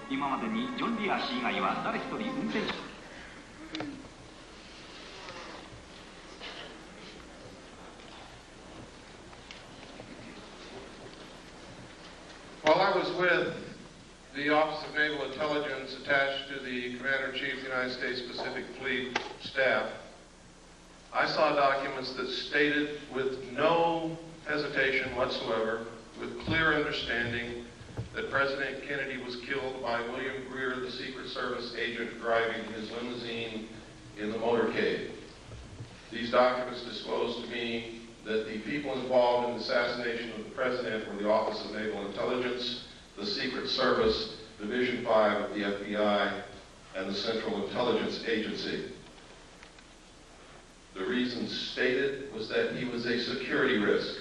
今までにジョン・ディア氏以外は誰一人運転手 While I was with the Office of Naval Intelligence attached to the Commander-in-Chief of the United States Pacific Fleet staff, I saw documents that stated with no hesitation whatsoever, with clear understanding, that President Kennedy was killed by William Greer, the Secret Service agent driving his limousine in the motorcade. These documents disclosed to me that the people involved in the assassination of the President were the Office of Naval Intelligence, the Secret Service, Division 5 of the FBI, and the Central Intelligence Agency. The reason stated was that he was a security risk,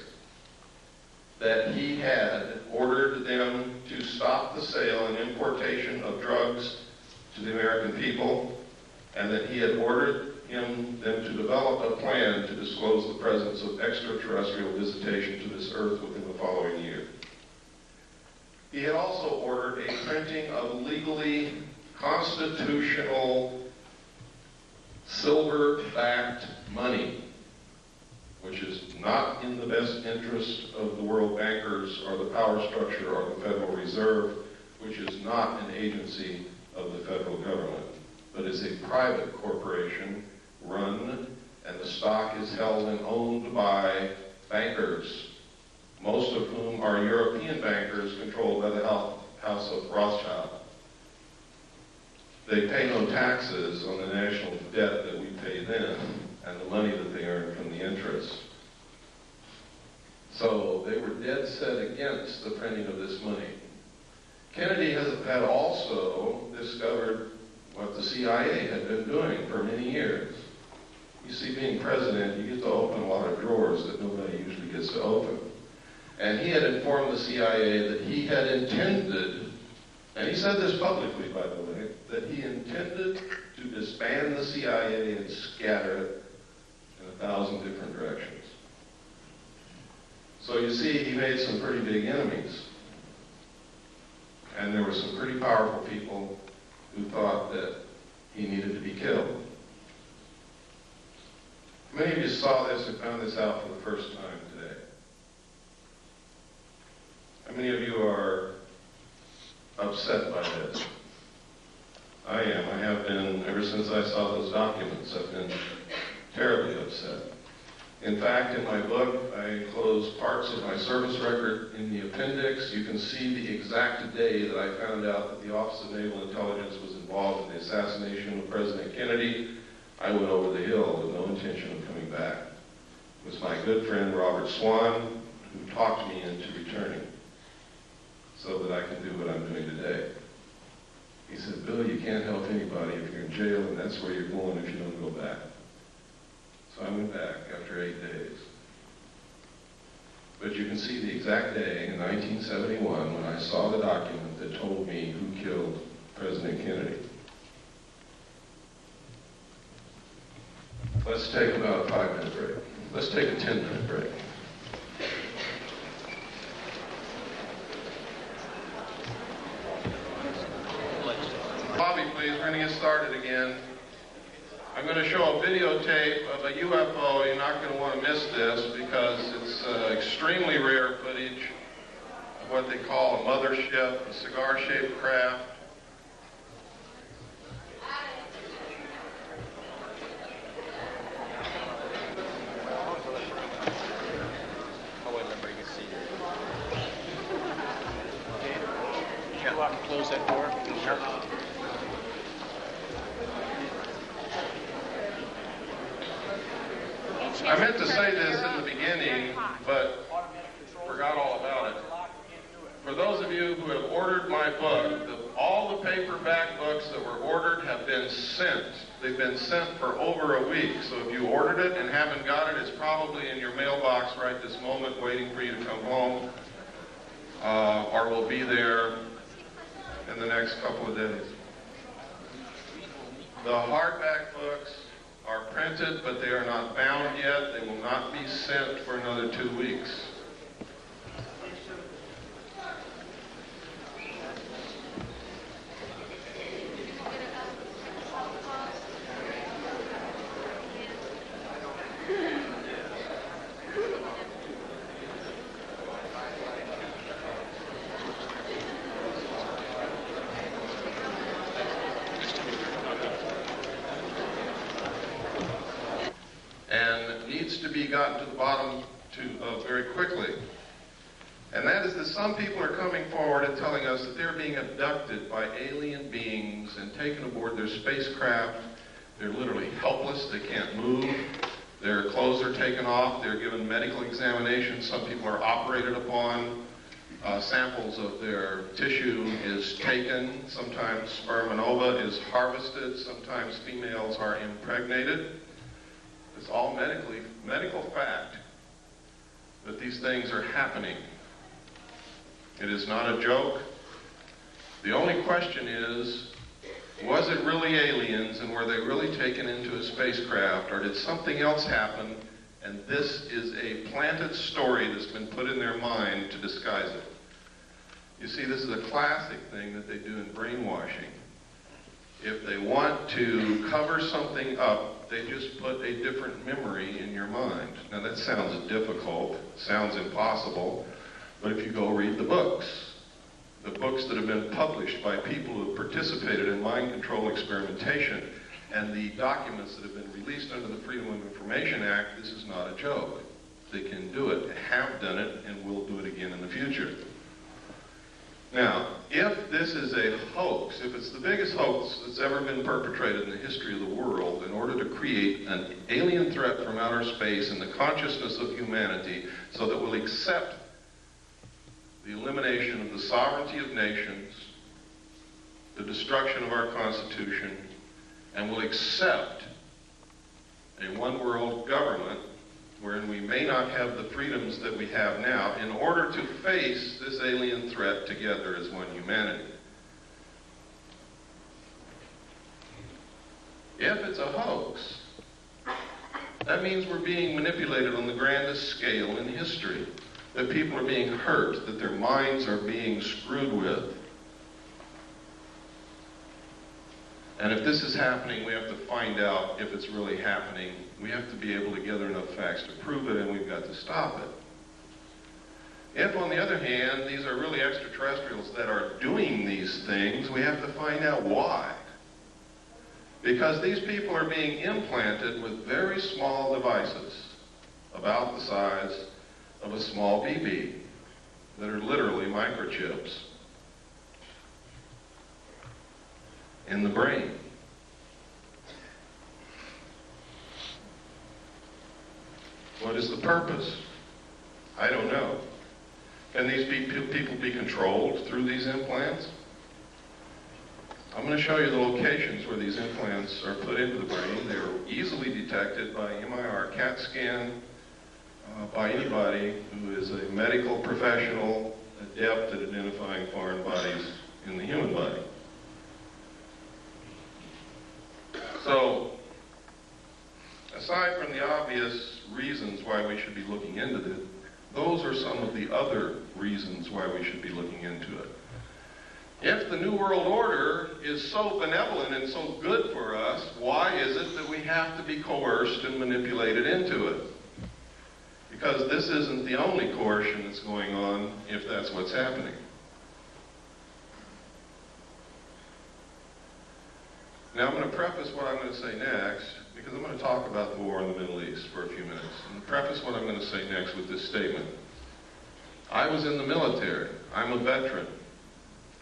that he had ordered them to stop the sale and importation of drugs to the American people, and that he had ordered them to develop a plan to disclose the presence of extraterrestrial visitation to this earth within the following year. He had also ordered a printing of legally constitutional silver-backed money, which is not in the best interest of the world bankers or the power structure or the Federal Reserve, which is not an agency of the federal government, but is a private corporation run, and the stock is held and owned by bankers, most of whom are European bankers controlled by the House of Rothschild. They pay no taxes on the national debt that we pay them and the money that they earn from the interest. So they were dead set against the printing of this money. Kennedy had also discovered what the CIA had been doing for many years. You see, being president, you get to open a lot of drawers that nobody usually gets to open. And he had informed the CIA that he had intended, and he said this publicly, by the way, that he intended to disband the CIA and scatter it in 1,000 different directions. So you see, he made some pretty big enemies. And there were some pretty powerful people who thought that he needed to be killed. Many of you saw this and found this out for the first time today. How many of you are upset by this? I am. I have been, ever since I saw those documents, I've been terribly upset. In fact, in my book, I enclose parts of my service record in the appendix. You can see the exact day that I found out that the Office of Naval Intelligence was involved in the assassination of President Kennedy. I went over the hill with no intention of coming back. It was my good friend Robert Swan who talked me into returning so that I can do what I'm doing today. He said, Bill, you can't help anybody if you're in jail, and that's where you're going if you don't go back. So I went back after 8 days. But you can see the exact day in 1971 when I saw the document that told me who killed President Kennedy. Let's take about a 5-minute break. Let's take a 10-minute break. Bobby, please, we're going to get started again. I'm going to show a videotape of a UFO. You're not going to want to miss this because it's extremely rare footage of what they call a mothership, a cigar-shaped craft. Close that door. Sure. I meant to say this in the beginning, but forgot all about it. For those of you who have ordered my book, all the paperback books that were ordered have been sent. They've been sent for over a week. So if you ordered it and haven't got it, it's probably in your mailbox right this moment waiting for you to come home, or will be there in the next couple of days. The hardback books are printed, but they are not bound yet. They will not be sent for another 2 weeks. And needs to be gotten to the bottom very quickly. And that is that some people are coming forward and telling us that they're being abducted by alien beings and taken aboard their spacecraft. They're literally helpless. They can't move. Their clothes are taken off. They're given medical examinations. Some people are operated upon. Samples of their tissue is taken. Sometimes sperm and ova is harvested. Sometimes females are impregnated. It's all medical fact that these things are happening. It is not a joke. The only question is, was it really aliens and were they really taken into a spacecraft, or did something else happen and this is a planted story that's been put in their mind to disguise it? You see, this is a classic thing that they do in brainwashing. If they want to cover something up, they just put a different memory in your mind. Now that sounds difficult, sounds impossible, but if you go read the books that have been published by people who have participated in mind control experimentation, and the documents that have been released under the Freedom of Information Act, this is not a joke. They can do it, have done it, and will do it again in the future. Now, if this is a hoax, if it's the biggest hoax that's ever been perpetrated in the history of the world in order to create an alien threat from outer space in the consciousness of humanity so that we'll accept the elimination of the sovereignty of nations, the destruction of our Constitution, and will accept a one-world government wherein we may not have the freedoms that we have now in order to face this alien threat together as one humanity. If it's a hoax, that means we're being manipulated on the grandest scale in history, that people are being hurt, that their minds are being screwed with. And if this is happening, we have to find out if it's really happening. We have to be able to gather enough facts to prove it, and we've got to stop it. If, on the other hand, these are really extraterrestrials that are doing these things, we have to find out why. Because these people are being implanted with very small devices, about the size of a small BB, that are literally microchips in the brain. What is the purpose? I don't know. Can these people be controlled through these implants? I'm going to show you the locations where these implants are put into the brain. They're easily detected by MIR CAT scan, by anybody who is a medical professional adept at identifying foreign bodies in the human body. So, aside from the obvious reasons why we should be looking into this, those are some of the other reasons why we should be looking into it. If the New World Order is so benevolent and so good for us, why is it that we have to be coerced and manipulated into it? Because this isn't the only coercion that's going on if that's what's happening. Now I'm going to preface what I'm going to say next, because I'm going to talk about the war in the Middle East for a few minutes. And preface what I'm going to say next with this statement. I was in the military. I'm a veteran.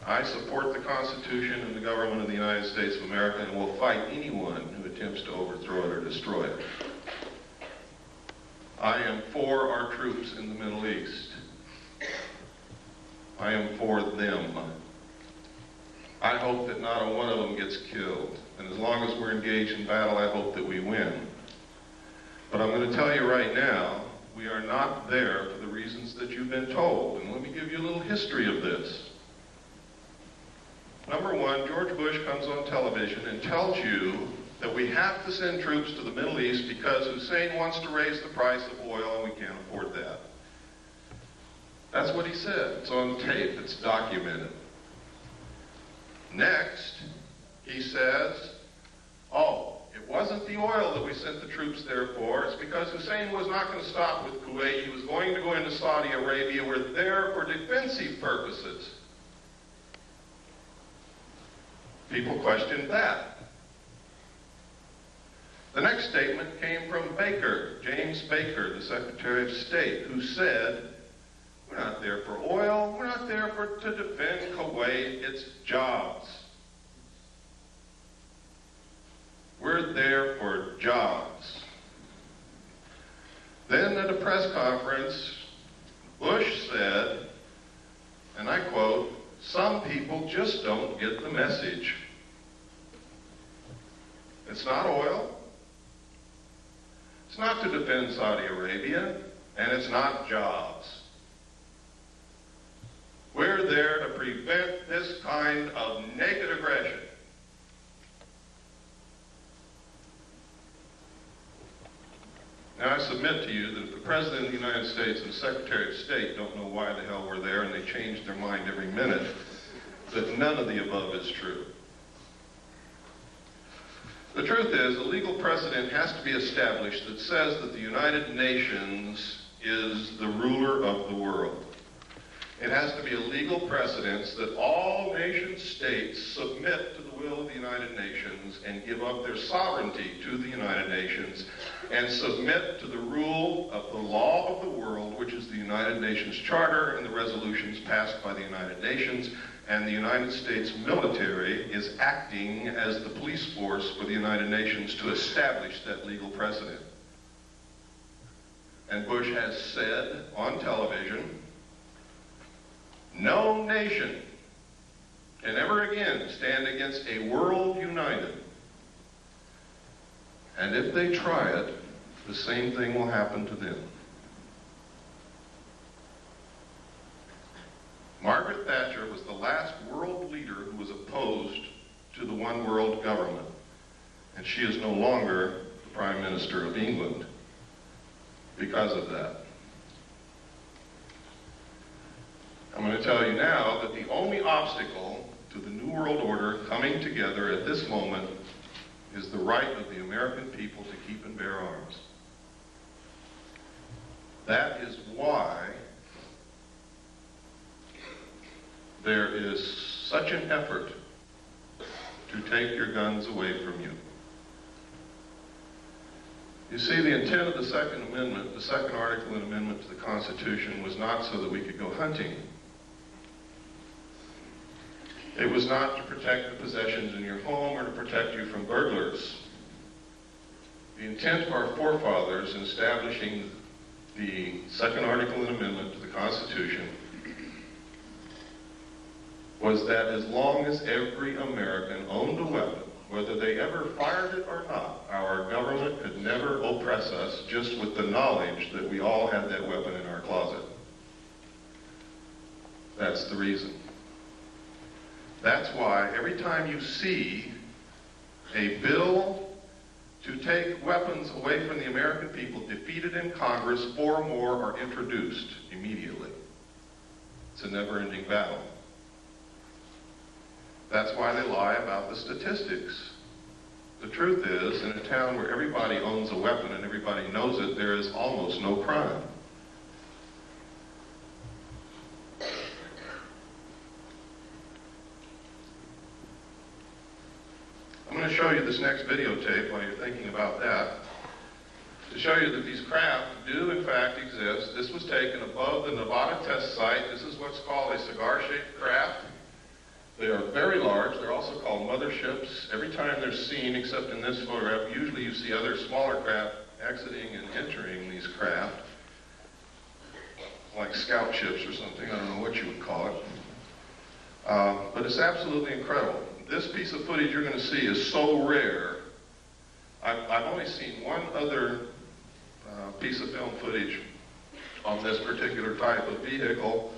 I support the Constitution and the government of the United States of America and will fight anyone who attempts to overthrow it or destroy it. I am for our troops in the Middle East. I am for them. I hope that not a one of them gets killed. And as long as we're engaged in battle, I hope that we win. But I'm going to tell you right now, we are not there for the reasons that you've been told. And let me give you a little history of this. Number one, George Bush comes on television and tells you that we have to send troops to the Middle East because Hussein wants to raise the price of oil and we can't afford that. That's what he said. It's on tape. It's documented. Next, he says, oh, it wasn't the oil that we sent the troops there for. It's because Hussein was not going to stop with Kuwait. He was going to go into Saudi Arabia. We're there for defensive purposes. People questioned that. The next statement came from Baker, James Baker, the Secretary of State, who said, We're not there for oil. We're not there to defend Kuwait. It's jobs. We're there for jobs. Then at a press conference, Bush said, and I quote, "Some people just don't get the message. It's not oil. It's not to defend Saudi Arabia, and it's not jobs. We're there to prevent this kind of naked aggression." Now, I submit to you that if the President of the United States and the Secretary of State don't know why the hell we're there, and they change their mind every minute, that none of the above is true. The truth is, a legal precedent has to be established that says that the United Nations is the ruler of the world. It has to be a legal precedent that all nation states submit to the will of the United Nations and give up their sovereignty to the United Nations and submit to the rule of the law of the world, which is the United Nations Charter and the resolutions passed by the United Nations. And the United States military is acting as the police force for the United Nations to establish that legal precedent. And Bush has said on television, no nation can ever again stand against a world united. And if they try it, the same thing will happen to them. Margaret Thatcher was the last world leader who was opposed to the one world government, and she is no longer the Prime Minister of England because of that. I'm going to tell you now that the only obstacle to the New World Order coming together at this moment is the right of the American people to keep and bear arms. That is why there is such an effort to take your guns away from you. You see, the intent of the Second Amendment, the second article and amendment to the Constitution, was not so that we could go hunting. It was not to protect the possessions in your home or to protect you from burglars. The intent of our forefathers in establishing the second article and amendment to the Constitution was that as long as every American owned a weapon, whether they ever fired it or not, our government could never oppress us just with the knowledge that we all had that weapon in our closet. That's the reason. That's why every time you see a bill to take weapons away from the American people defeated in Congress, 4 more are introduced immediately. It's a never-ending battle. That's why they lie about the statistics. The truth is, in a town where everybody owns a weapon and everybody knows it, there is almost no crime. I'm going to show you this next videotape while you're thinking about that, to show you that these craft do in fact exist. This was taken above the Nevada test site. This is what's called a cigar-shaped craft. They are very large. They're also called motherships. Every time they're seen, except in this photograph, usually you see other smaller craft exiting and entering these craft, like scout ships or something. I don't know what you would call it. But it's absolutely incredible. This piece of footage you're going to see is so rare. I've only seen one other piece of film footage on this particular type of vehicle,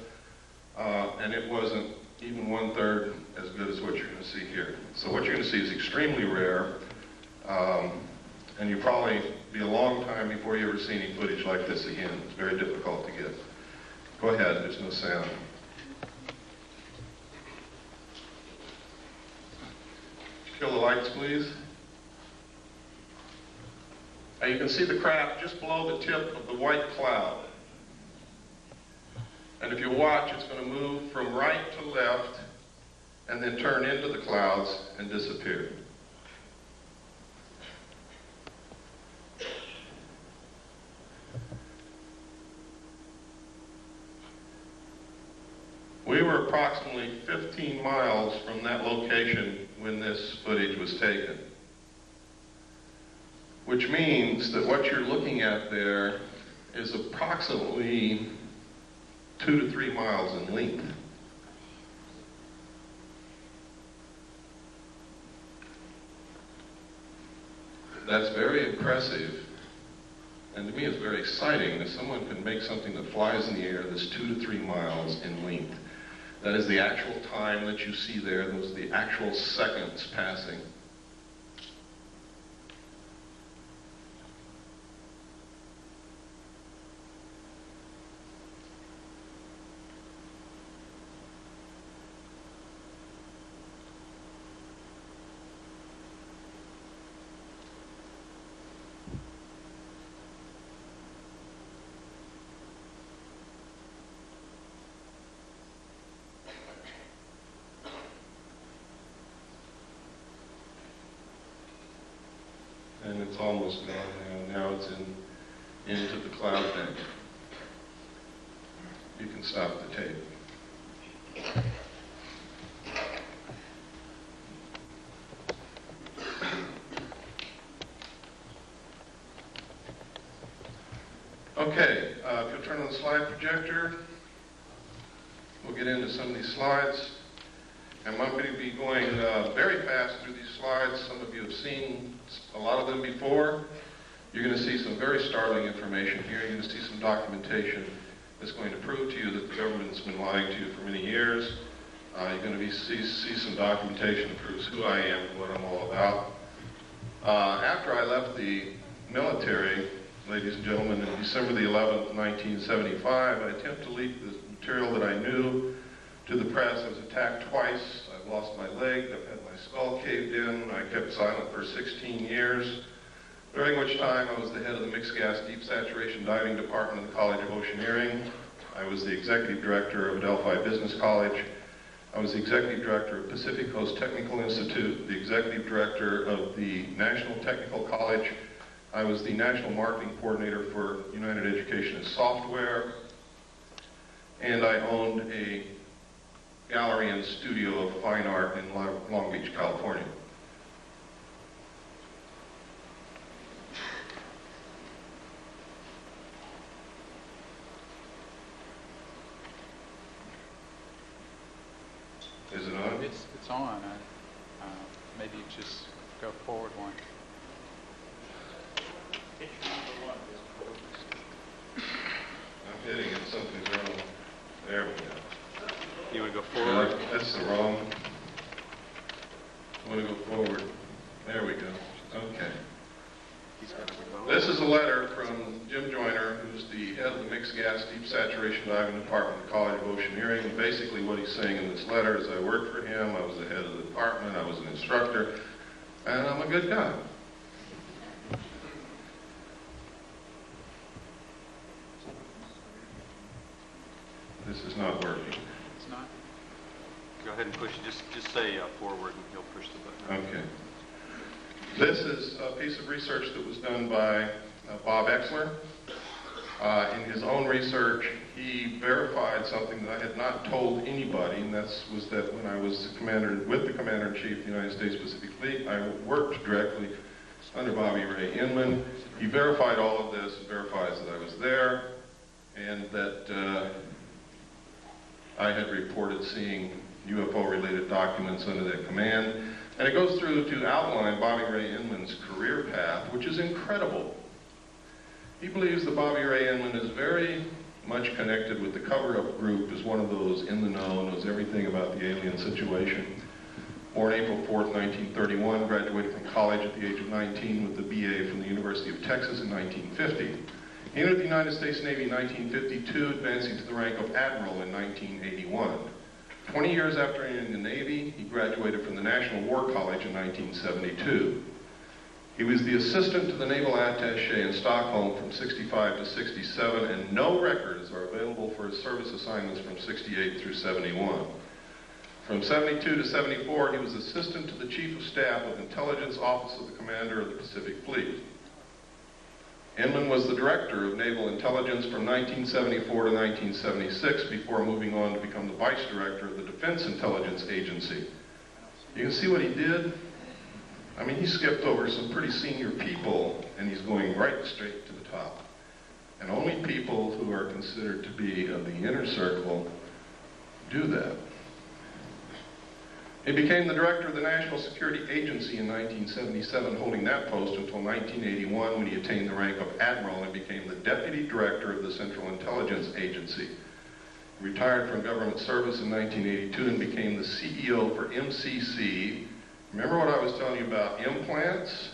and it wasn't even 1/3 as good as what you're going to see here. So what you're going to see is extremely rare, and you'll probably be a long time before you ever see any footage like this again. It's very difficult to get. Go ahead, there's no sound. Kill the lights, please. Now you can see the craft just below the tip of the white cloud. And if you watch, it's going to move from right to left and then turn into the clouds and disappear. We were approximately 15 miles from that location when this footage was taken. Which means that what you're looking at there is approximately 2 to 3 miles in length. That's very impressive, and to me it's very exciting that someone can make something that flies in the air that's 2 to 3 miles in length. That is the actual time that you see there, those are the actual seconds passing. And it's almost gone now. Now it's into the cloud bank. You can stop the tape. Okay, if you'll turn on the slide projector, we'll get into some of these slides. And I'm going to be going very fast through these slides. Some of you have seen a lot of them before. You're going to see some very startling information here. You're going to see some documentation that's going to prove to you that the government's been lying to you for many years. You're going to see some documentation that proves who I am and what I'm all about. After I left the military, ladies and gentlemen, in December the 11th, 1975, I attempted to leak the material that I knew to the press. I was attacked twice. I've lost my leg. I've had my skull caved in. I kept silent for 16 years, during which time I was the head of the Mixed Gas Deep Saturation Diving Department of the College of Oceaneering. I was the executive director of Adelphi Business College. I was the executive director of Pacific Coast Technical Institute, the executive director of the National Technical College. I was the national marketing coordinator for United Education and Software. And I owned a gallery and studio of fine art in Long Beach, California. Is it on? It's on. Maybe just go forward one. I'm hitting it. Something's wrong. There we go. You want to go forward? That's the wrong. I want to go forward. There we go. Okay. This is a letter from Jim Joyner, who's the head of the Mixed Gas Deep Saturation Diving Department of the College of Oceaneering. And basically what he's saying in this letter is I worked for him, I was the head of the department, I was an instructor, and I'm a good guy. This is not working. It's not? Go ahead and push, just say forward and he'll push the button. Okay. This is a piece of research that was done by Bob Exler. In his own research, he verified something that I had not told anybody, and that was that when I was with the Commander-in-Chief of the United States Pacific Fleet, I worked directly under Bobby Ray Inman. He verified all of this, verifies that I was there, and that I had reported seeing UFO-related documents under that command. And it goes through to outline Bobby Ray Inman's career path, which is incredible. He believes that Bobby Ray Inman is very much connected with the cover-up group, is one of those in the know, knows everything about the alien situation. Born April 4th, 1931, graduated from college at the age of 19 with the BA from the University of Texas in 1950. He entered the United States Navy in 1952, advancing to the rank of Admiral in 1981. 20 years after entering the Navy, he graduated from the National War College in 1972. He was the assistant to the Naval Attaché in Stockholm from 65 to 67, and no records are available for his service assignments from 68 through 71. From 72 to 74, he was assistant to the Chief of Staff of Intelligence Office of the Commander of the Pacific Fleet. Inman was the director of naval intelligence from 1974 to 1976 before moving on to become the vice director of the Defense Intelligence Agency. You can see what he did? I mean, he skipped over some pretty senior people, and he's going right straight to the top. And only people who are considered to be of the inner circle do that. He became the director of the National Security Agency in 1977, holding that post until 1981 when he attained the rank of admiral and became the deputy director of the Central Intelligence Agency. He retired from government service in 1982 and became the CEO for MCC. Remember what I was telling you about implants?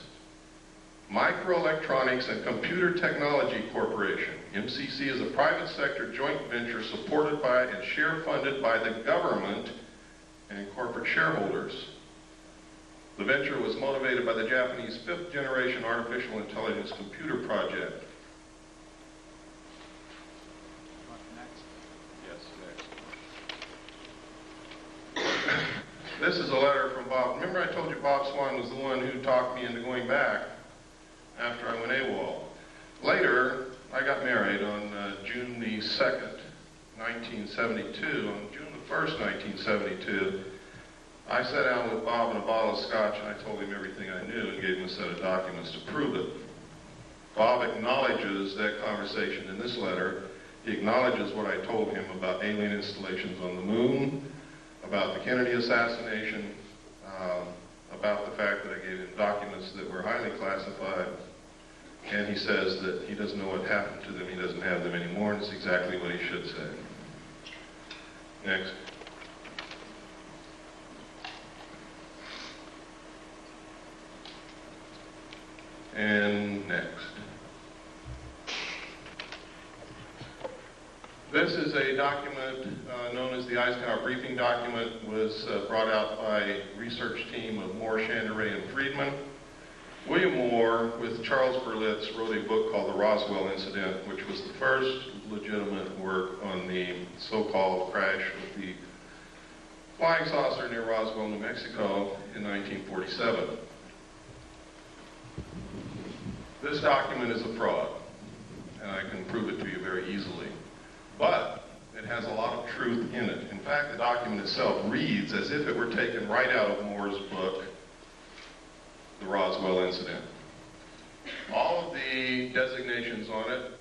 Microelectronics and Computer Technology Corporation. MCC is a private sector joint venture supported by and share funded by the government and corporate shareholders. The venture was motivated by the Japanese fifth generation artificial intelligence computer project. Yes, next. This is a letter from Bob. Remember I told you Bob Swan was the one who talked me into going back after I went AWOL. Later, I got married on June the 2nd, 1972. On June the 1st, 1972, I sat down with Bob and a bottle of scotch and I told him everything I knew and gave him a set of documents to prove it. Bob acknowledges that conversation in this letter. He acknowledges what I told him about alien installations on the moon, about the Kennedy assassination, about the fact that I gave him documents that were highly classified, and he says that he doesn't know what happened to them, he doesn't have them anymore, and it's exactly what he should say. Next. And next. This is a document known as the Eisenhower Briefing Document. It was brought out by a research team of Moore, Chandray, and Friedman. William Moore, with Charles Berlitz, wrote a book called The Roswell Incident, which was the first legitimate work on the so-called crash of the flying saucer near Roswell, New Mexico in 1947. This document is a fraud, and I can prove it to you very easily. But it has a lot of truth in it. In fact, the document itself reads as if it were taken right out of Moore's book, The Roswell Incident. All of the designations on it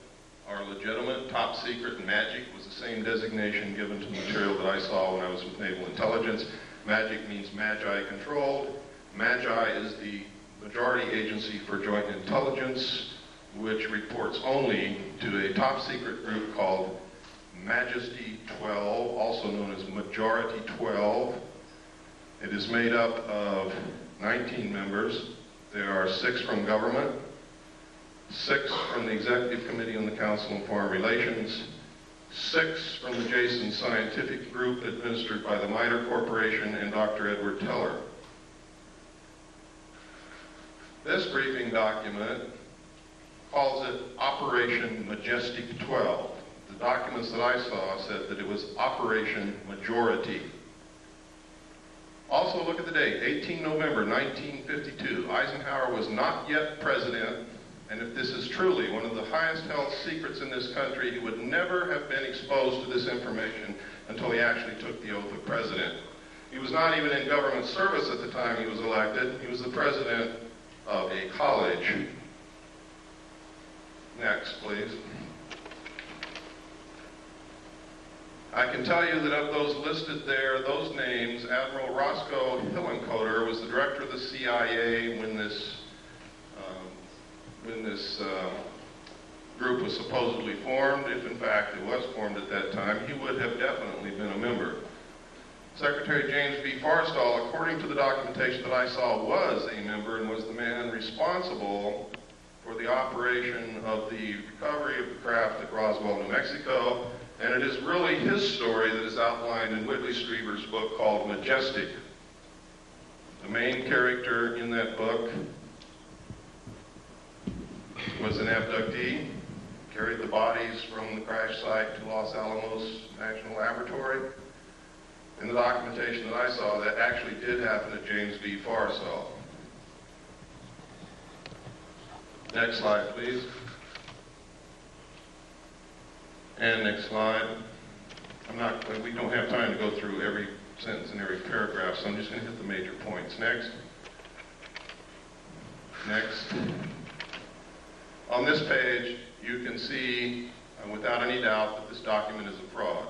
are legitimate. Top secret and magic was the same designation given to the material that I saw when I was with Naval Intelligence. Magic means Magi controlled. Magi is the majority agency for joint intelligence, which reports only to a top secret group called Majesty 12, also known as Majority 12. It is made up of 19 members. There are 6 from government, 6 from the Executive Committee on the Council on Foreign Relations, 6 from the Jason Scientific Group administered by the MITRE Corporation and Dr. Edward Teller. This briefing document calls it Operation Majestic 12. The documents that I saw said that it was Operation Majority. Also, look at the date, 18 November 1952. Eisenhower was not yet president, and if this is truly one of the highest held secrets in this country, he would never have been exposed to this information until he actually took the oath of president. He was not even in government service at the time he was elected. He was the president of a college. Next, please. I can tell you that of those listed there, those names, Admiral Roscoe Hillenkoetter was the director of the CIA when this group was supposedly formed. If in fact it was formed at that time, he would have definitely been a member. Secretary James B. Forrestal, according to the documentation that I saw, was a member and was the man responsible for the operation of the recovery of the craft at Roswell, New Mexico. And it is really his story that is outlined in Whitley Strieber's book called Majestic. The main character in that book was an abductee, carried the bodies from the crash site to Los Alamos National Laboratory. In the documentation that I saw, that actually did happen to James B. Forrestal. Next slide, please. And next slide. We don't have time to go through every sentence and every paragraph, so I'm just going to hit the major points. Next. Next. On this page, you can see, without any doubt, that this document is a fraud.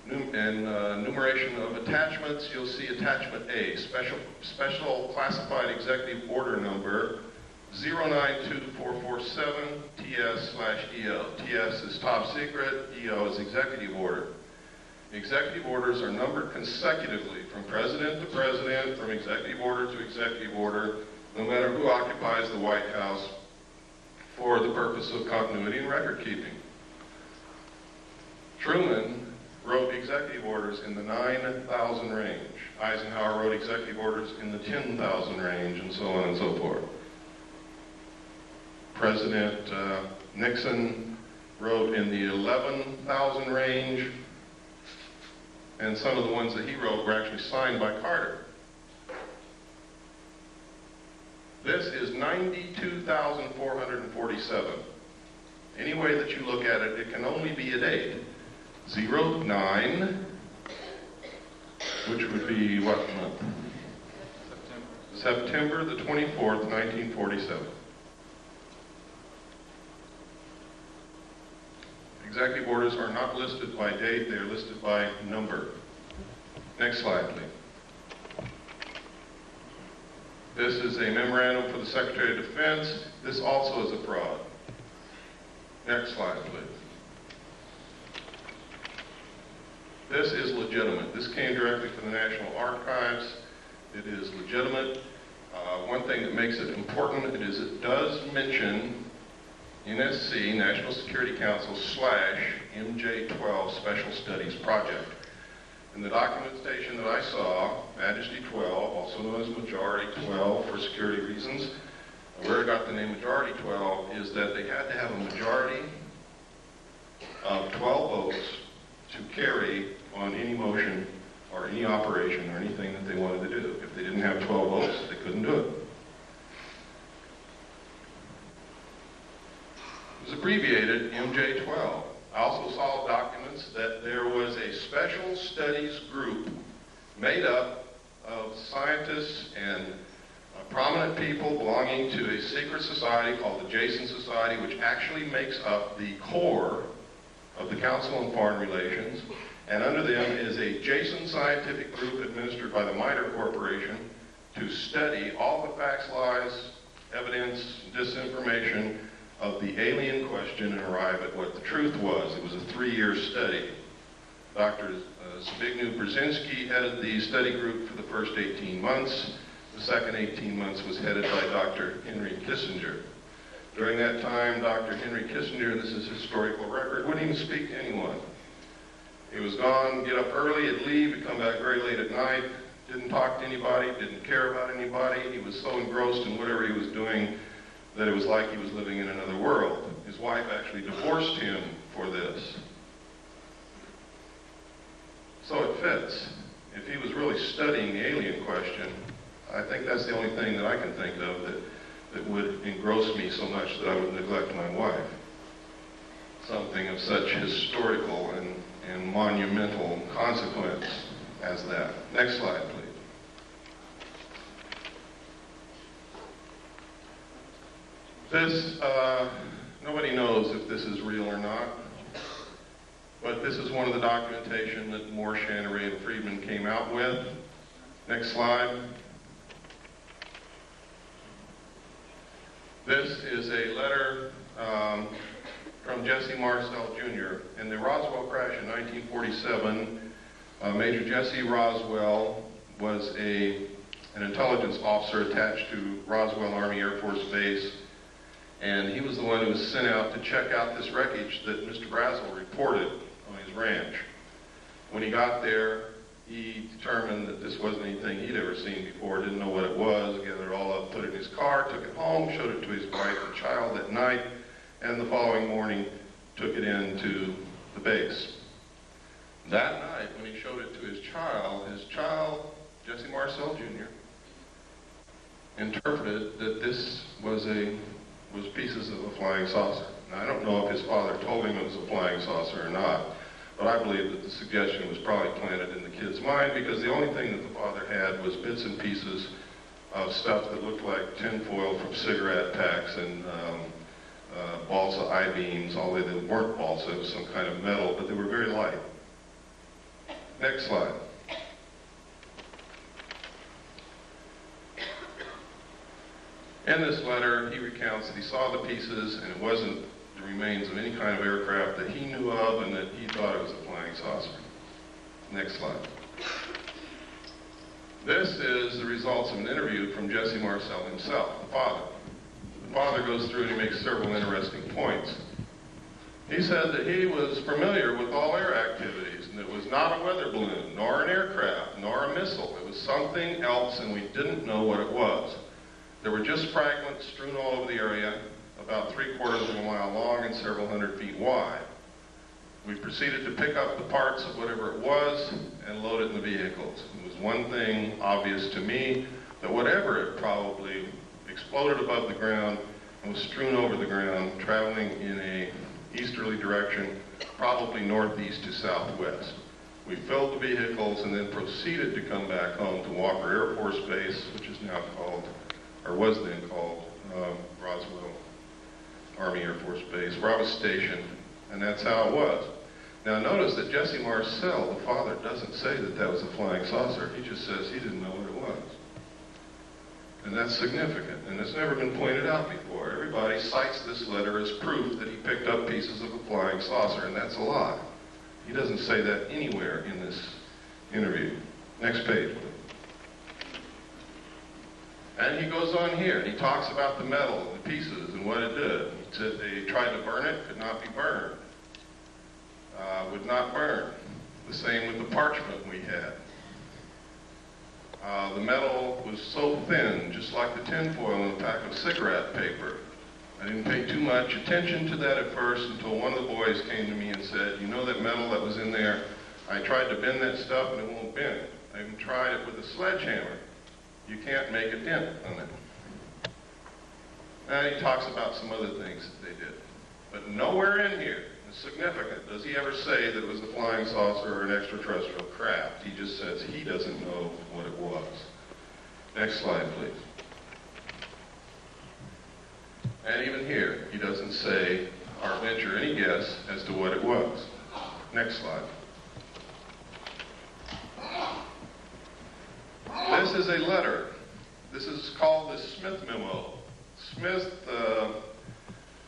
In enumeration of attachments, you'll see attachment A, special classified executive order number 092447 TS/EO. TS is top secret, EO is executive order. Executive orders are numbered consecutively from president to president, from executive order to executive order, no matter who occupies the White House, for the purpose of continuity and record keeping. Truman wrote executive orders in the 9,000 range. Eisenhower wrote executive orders in the 10,000 range, and so on and so forth. President Nixon wrote in the 11,000 range, and some of the ones that he wrote were actually signed by Carter. This is 92,447. Any way that you look at it, it can only be a date. 09, which would be what month? September the 24th, 1947. Executive orders are not listed by date, they are listed by number. Next slide, please. This is a memorandum for the Secretary of Defense. This also is a fraud. Next slide, please. This is legitimate. This came directly from the National Archives. It is legitimate. One thing that makes it important is it does mention NSC, National Security Council, / MJ-12 Special Studies Project. In the documentation that I saw, Majesty 12, also known as Majority 12 for security reasons, where I got the name Majority 12 is that they had to have a majority of 12 votes to carry on any motion or any operation or anything that they wanted to do. If they didn't have 12 votes, they couldn't do it. It was abbreviated MJ-12. I also saw documents that there was a special studies group made up of scientists and prominent people belonging to a secret society called the Jason Society, which actually makes up the core of the Council on Foreign Relations. And under them is a Jason scientific group administered by the MITRE Corporation to study all the facts, lies, evidence, disinformation of the alien question and arrive at what the truth was. It was a 3-year study. Dr. Zbigniew Brzezinski headed the study group for the first 18 months. The second 18 months was headed by Dr. Henry Kissinger. During that time, Dr. Henry Kissinger, this is historical record, wouldn't even speak to anyone. He was gone, get up early, he'd leave, he'd come back very late at night, didn't talk to anybody, didn't care about anybody. He was so engrossed in whatever he was doing that it was like he was living in another world. His wife actually divorced him for this. So it fits. If he was really studying the alien question, I think that's the only thing that I can think of that would engross me so much that I would neglect my wife. Something of such historical and monumental consequence as that. Next slide, please. This, nobody knows if this is real or not, but this is one of the documentation that Moore, Channery, and Friedman came out with. Next slide. This is a letter from Jesse Marcel Jr. In the Roswell crash in 1947, Major Jesse Roswell was an intelligence officer attached to Roswell Army Air Force Base, and he was the one who was sent out to check out this wreckage that Mr. Brazel reported on his ranch. When he got there, he determined that this wasn't anything he'd ever seen before, didn't know what it was, gathered it all up, put it in his car, took it home, showed it to his wife and child that night, and the following morning took it into the base. That night, when he showed it to his child, Jesse Marcel Jr., interpreted that this was a was pieces of a flying saucer. Now, I don't know if his father told him it was a flying saucer or not, but I believe that the suggestion was probably planted in the kid's mind because the only thing that the father had was bits and pieces of stuff that looked like tin foil from cigarette packs and balsa I-beams, although they weren't balsa, it was some kind of metal, but they were very light. Next slide. In this letter, he recounts that he saw the pieces and it wasn't the remains of any kind of aircraft that he knew of and that he thought it was a flying saucer. Next slide. This is the results of an interview from Jesse Marcel himself, the father. The father goes through and he makes several interesting points. He said that he was familiar with all air activities and it was not a weather balloon, nor an aircraft, nor a missile. It was something else and we didn't know what it was. There were just fragments strewn all over the area, about 3/4 of a mile long and several hundred feet wide. We proceeded to pick up the parts of whatever it was and load it in the vehicles. It was one thing obvious to me, that whatever it probably exploded above the ground and was strewn over the ground, traveling in a easterly direction, probably northeast to southwest. We filled the vehicles and then proceeded to come back home to Walker Air Force Base, which is now called, or was then called, Roswell Army Air Force Base, where I was stationed, and that's how it was. Now notice that Jesse Marcel, the father, doesn't say that that was a flying saucer. He just says he didn't know what it was. And that's significant, and it's never been pointed out before. Everybody cites this letter as proof that he picked up pieces of a flying saucer, and that's a lie. He doesn't say that anywhere in this interview. Next page, please. And he goes on here, and he talks about the metal and the pieces and what it did. He said they tried to burn it, could not be burned. Would not burn. The same with the parchment we had. The metal was so thin, just like the tin foil in a pack of cigarette paper. I didn't pay too much attention to that at first until one of the boys came to me and said, you know that metal that was in there? I tried to bend that stuff and it won't bend. I even tried it with a sledgehammer. You can't make a dent on it. And he talks about some other things that they did. But nowhere in here is significant. Does he ever say that it was a flying saucer or an extraterrestrial craft? He just says he doesn't know what it was. Next slide, please. And even here, he doesn't say or venture any guess as to what it was. Next slide. This is a letter. This is called the Smith Memo. Smith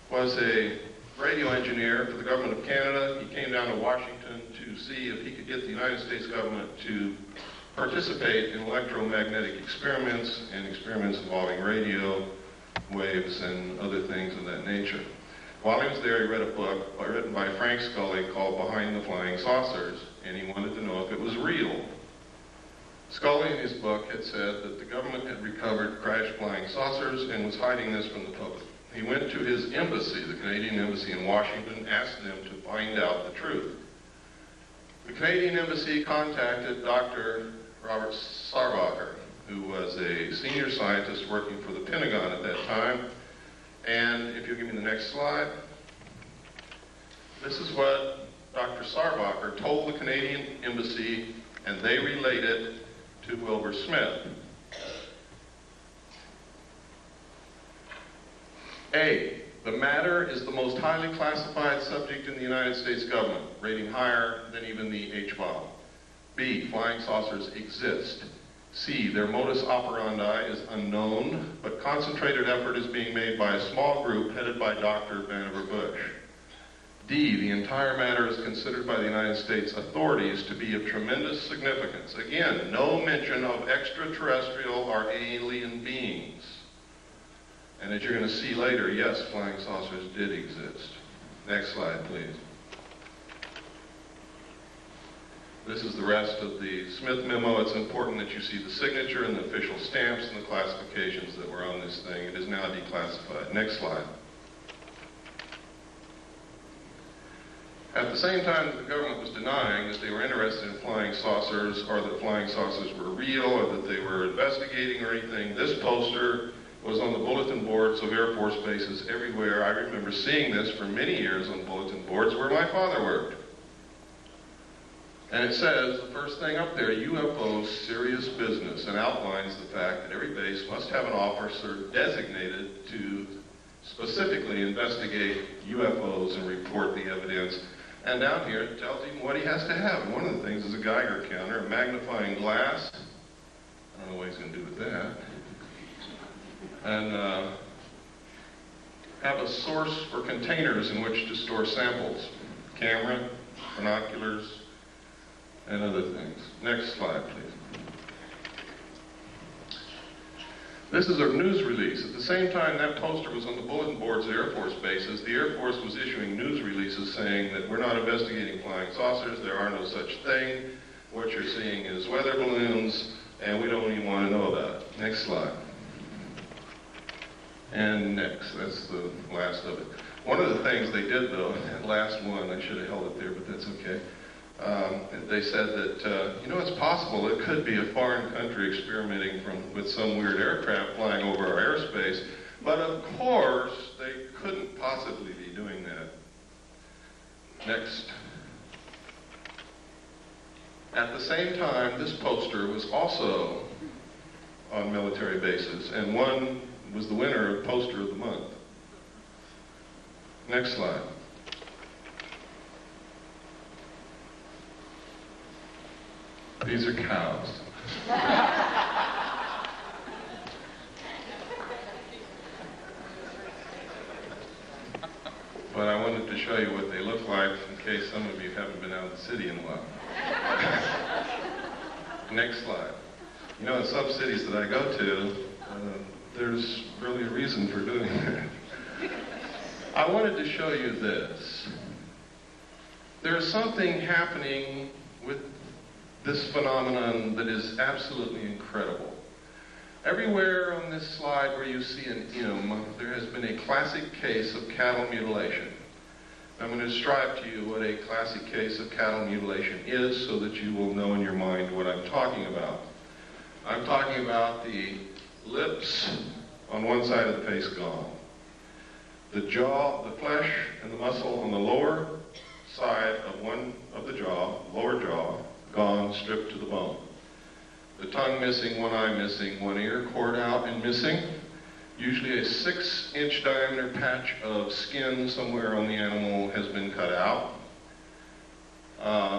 was a radio engineer for the government of Canada. He came down to Washington to see if he could get the United States government to participate in electromagnetic experiments and experiments involving radio waves and other things of that nature. While he was there, he read a book written by Frank Scully called Behind the Flying Saucers, and he wanted to know if it was real. Scully in his book had said that the government had recovered crashed flying saucers and was hiding this from the public. He went to his embassy, the Canadian Embassy in Washington, asked them to find out the truth. The Canadian Embassy contacted Dr. Robert Sarbacher, who was a senior scientist working for the Pentagon at that time. And if you'll give me the next slide, this is what Dr. Sarbacher told the Canadian Embassy, and they relayed it to Wilbur Smith. A, the matter is the most highly classified subject in the United States government, rating higher than even the H-bomb. B, flying saucers exist. C, their modus operandi is unknown, but concentrated effort is being made by a small group headed by Dr. Vannevar Bush. D, the entire matter is considered by the United States authorities to be of tremendous significance. Again, no mention of extraterrestrial or alien beings. And as you're going to see later, yes, flying saucers did exist. Next slide, please. This is the rest of the Smith Memo. It's important that you see the signature and the official stamps and the classifications that were on this thing. It is now declassified. Next slide. At the same time that the government was denying that they were interested in flying saucers or that flying saucers were real or that they were investigating or anything, this poster was on the bulletin boards of Air Force bases everywhere. I remember seeing this for many years on bulletin boards where my father worked. And it says, the first thing up there, UFOs, serious business, and outlines the fact that every base must have an officer designated to specifically investigate UFOs and report the evidence. And down here it tells him what he has to have. One of the things is a Geiger counter, a magnifying glass. I don't know what he's going to do with that. And have a source for containers in which to store samples. Camera, binoculars, and other things. Next slide, please. This is a news release. At the same time that poster was on the bulletin boards of Air Force bases, the Air Force was issuing news releases saying that we're not investigating flying saucers, there are no such thing, what you're seeing is weather balloons, and we don't even want to know about it. Next slide. And next, that's the last of it. One of the things they did though, that last one, I should have held it there, but that's okay. They said that, you know, it's possible it could be a foreign country experimenting with some weird aircraft flying over our airspace, but of course they couldn't possibly be doing that. Next. At the same time, this poster was also on military bases, and one was the winner of Poster of the Month. Next slide. These are cows. But I wanted to show you what they look like in case some of you haven't been out of the city in a while. Next slide. You know, in some cities that I go to, there's really a reason for doing that. I wanted to show you this. There's something happening with this phenomenon that is absolutely incredible. Everywhere on this slide where you see an M, there has been a classic case of cattle mutilation. I'm going to describe to you what a classic case of cattle mutilation is so that you will know in your mind what I'm talking about. I'm talking about the lips on one side of the face gone. The jaw, the flesh, and the muscle on the lower side of one of the jaw, lower jaw, gone, stripped to the bone. The tongue missing, one eye missing, one ear cored out and missing. Usually a 6-inch diameter patch of skin somewhere on the animal has been cut out.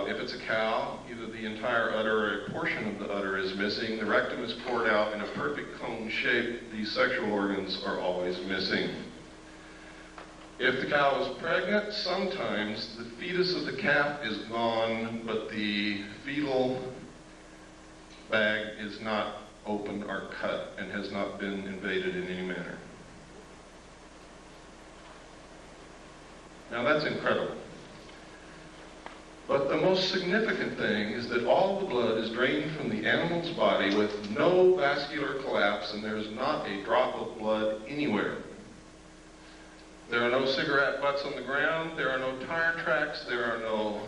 If it's a cow, either the entire udder or a portion of the udder is missing. The rectum is cored out in a perfect cone shape. These sexual organs are always missing. If the cow is pregnant, sometimes the fetus of the calf is gone, but the fetal bag is not opened or cut and has not been invaded in any manner. Now that's incredible. But the most significant thing is that all the blood is drained from the animal's body with no vascular collapse, and there's not a drop of blood anywhere. There are no cigarette butts on the ground, there are no tire tracks, there are no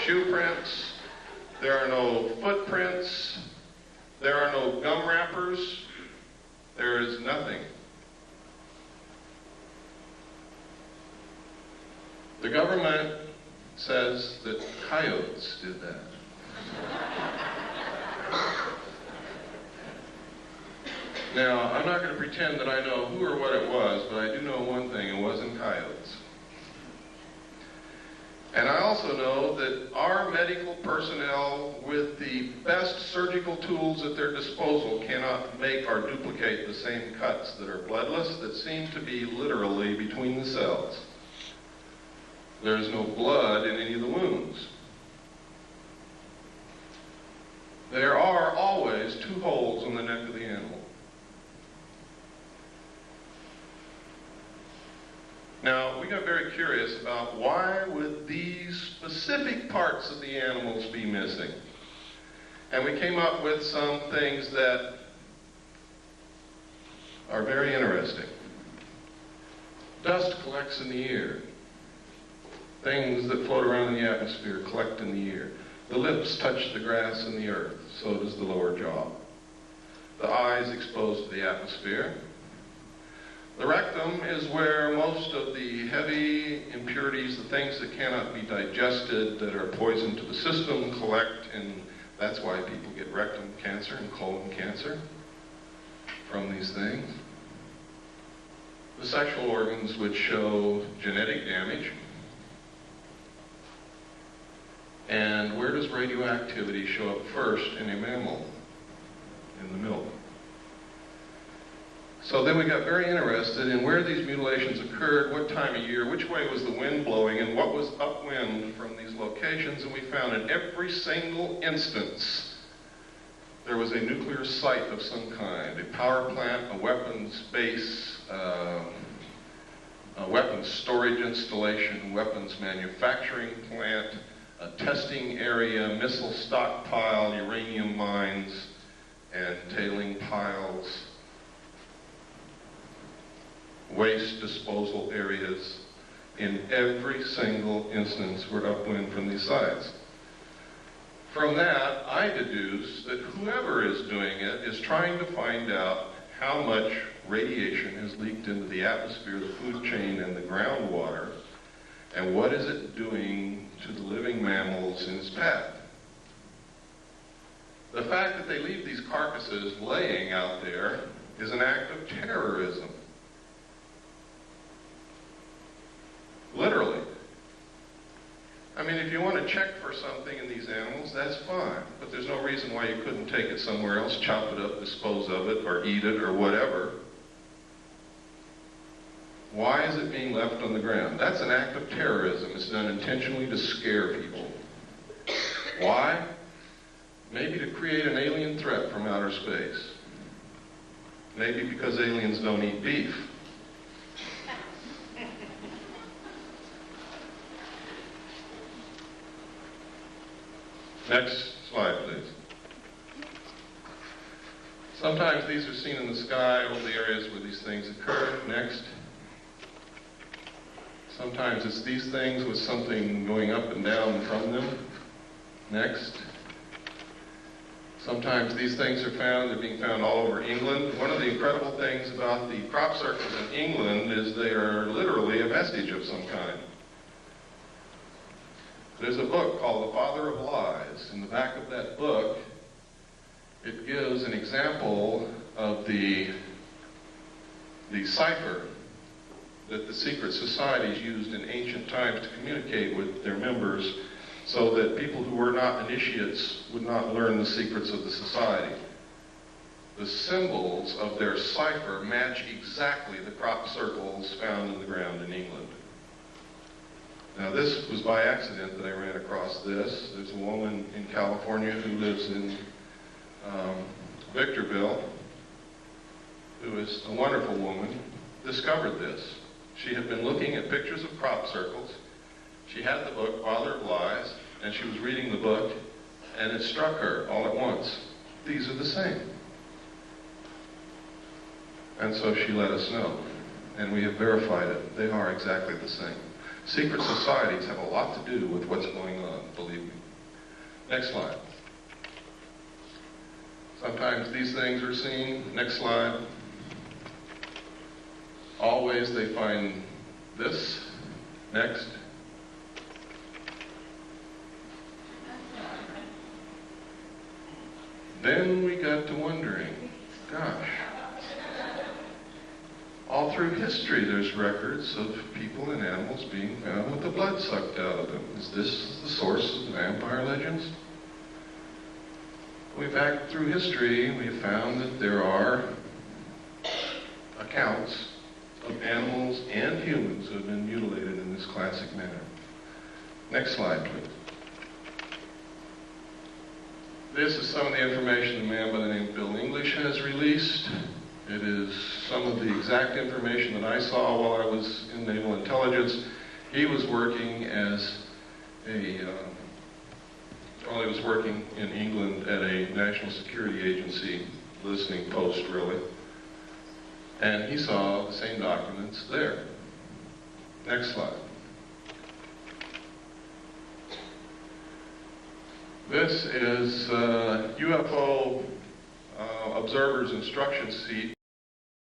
shoe prints, there are no footprints, there are no gum wrappers, there is nothing. The government says that coyotes did that. Now, I'm not going to pretend that I know who or what it was, but I do know one thing, it wasn't coyotes. And I also know that our medical personnel, with the best surgical tools at their disposal, cannot make or duplicate the same cuts that are bloodless, that seem to be literally between the cells. There is no blood in any of the wounds. There are always 2 holes on the neck of the animal. Now, we got very curious about why would these specific parts of the animals be missing? And we came up with some things that are very interesting. Dust collects in the ear. Things that float around in the atmosphere collect in the ear. The lips touch the grass and the earth, so does the lower jaw. The eyes exposed to the atmosphere. The rectum is where most of the heavy impurities, the things that cannot be digested, that are poison to the system, collect, and that's why people get rectum cancer and colon cancer from these things. The sexual organs, which show genetic damage. And where does radioactivity show up first in a mammal? In the milk. So then we got very interested in where these mutilations occurred, what time of year, which way was the wind blowing, and what was upwind from these locations, and we found in every single instance there was a nuclear site of some kind, a power plant, a weapons base, a weapons storage installation, weapons manufacturing plant, a testing area, missile stockpile, uranium mines, and tailing piles, waste disposal areas. In every single instance were upwind from these sites. From that, I deduce that whoever is doing it is trying to find out how much radiation has leaked into the atmosphere, the food chain, and the groundwater, and what is it doing to the living mammals in its path. The fact that they leave these carcasses laying out there is an act of terrorism. Literally. I mean, if you want to check for something in these animals, that's fine. But there's no reason why you couldn't take it somewhere else, chop it up, dispose of it, or eat it, or whatever. Why is it being left on the ground? That's an act of terrorism. It's done intentionally to scare people. Why? Maybe to create an alien threat from outer space. Maybe because aliens don't eat beef. Next slide, please. Sometimes these are seen in the sky over the areas where these things occur. Next. Sometimes it's these things with something going up and down from them. Next. Sometimes these things are found, they're being found all over England. One of the incredible things about the crop circles in England is they are literally a message of some kind. There's a book called The Father of Lies. In the back of that book, it gives an example of the cipher that the secret societies used in ancient times to communicate with their members so that people who were not initiates would not learn the secrets of the society. The symbols of their cipher match exactly the crop circles found in the ground in England. Now, this was by accident that I ran across this. There's a woman in California who lives in Victorville, who is a wonderful woman, discovered this. She had been looking at pictures of crop circles. She had the book, Father of Lies, and she was reading the book, and it struck her all at once. These are the same. And so she let us know, and we have verified it. They are exactly the same. Secret societies have a lot to do with what's going on, believe me. Next slide. Sometimes these things are seen. Next slide. Always they find this. Next. Then we got to wondering, gosh, all through history there's records of people and animals being found with the blood sucked out of them. Is this the source of the vampire legends? Back through history, we have found that there are accounts of animals and humans who have been mutilated in this classic manner. Next slide, please. This is some of the information a man by the name of Bill English has released. It is some of the exact information that I saw while I was in naval intelligence. He was working as he was working in England at a national security agency, listening post really, and he saw the same documents there. Next slide. This is UFO observer's instruction sheet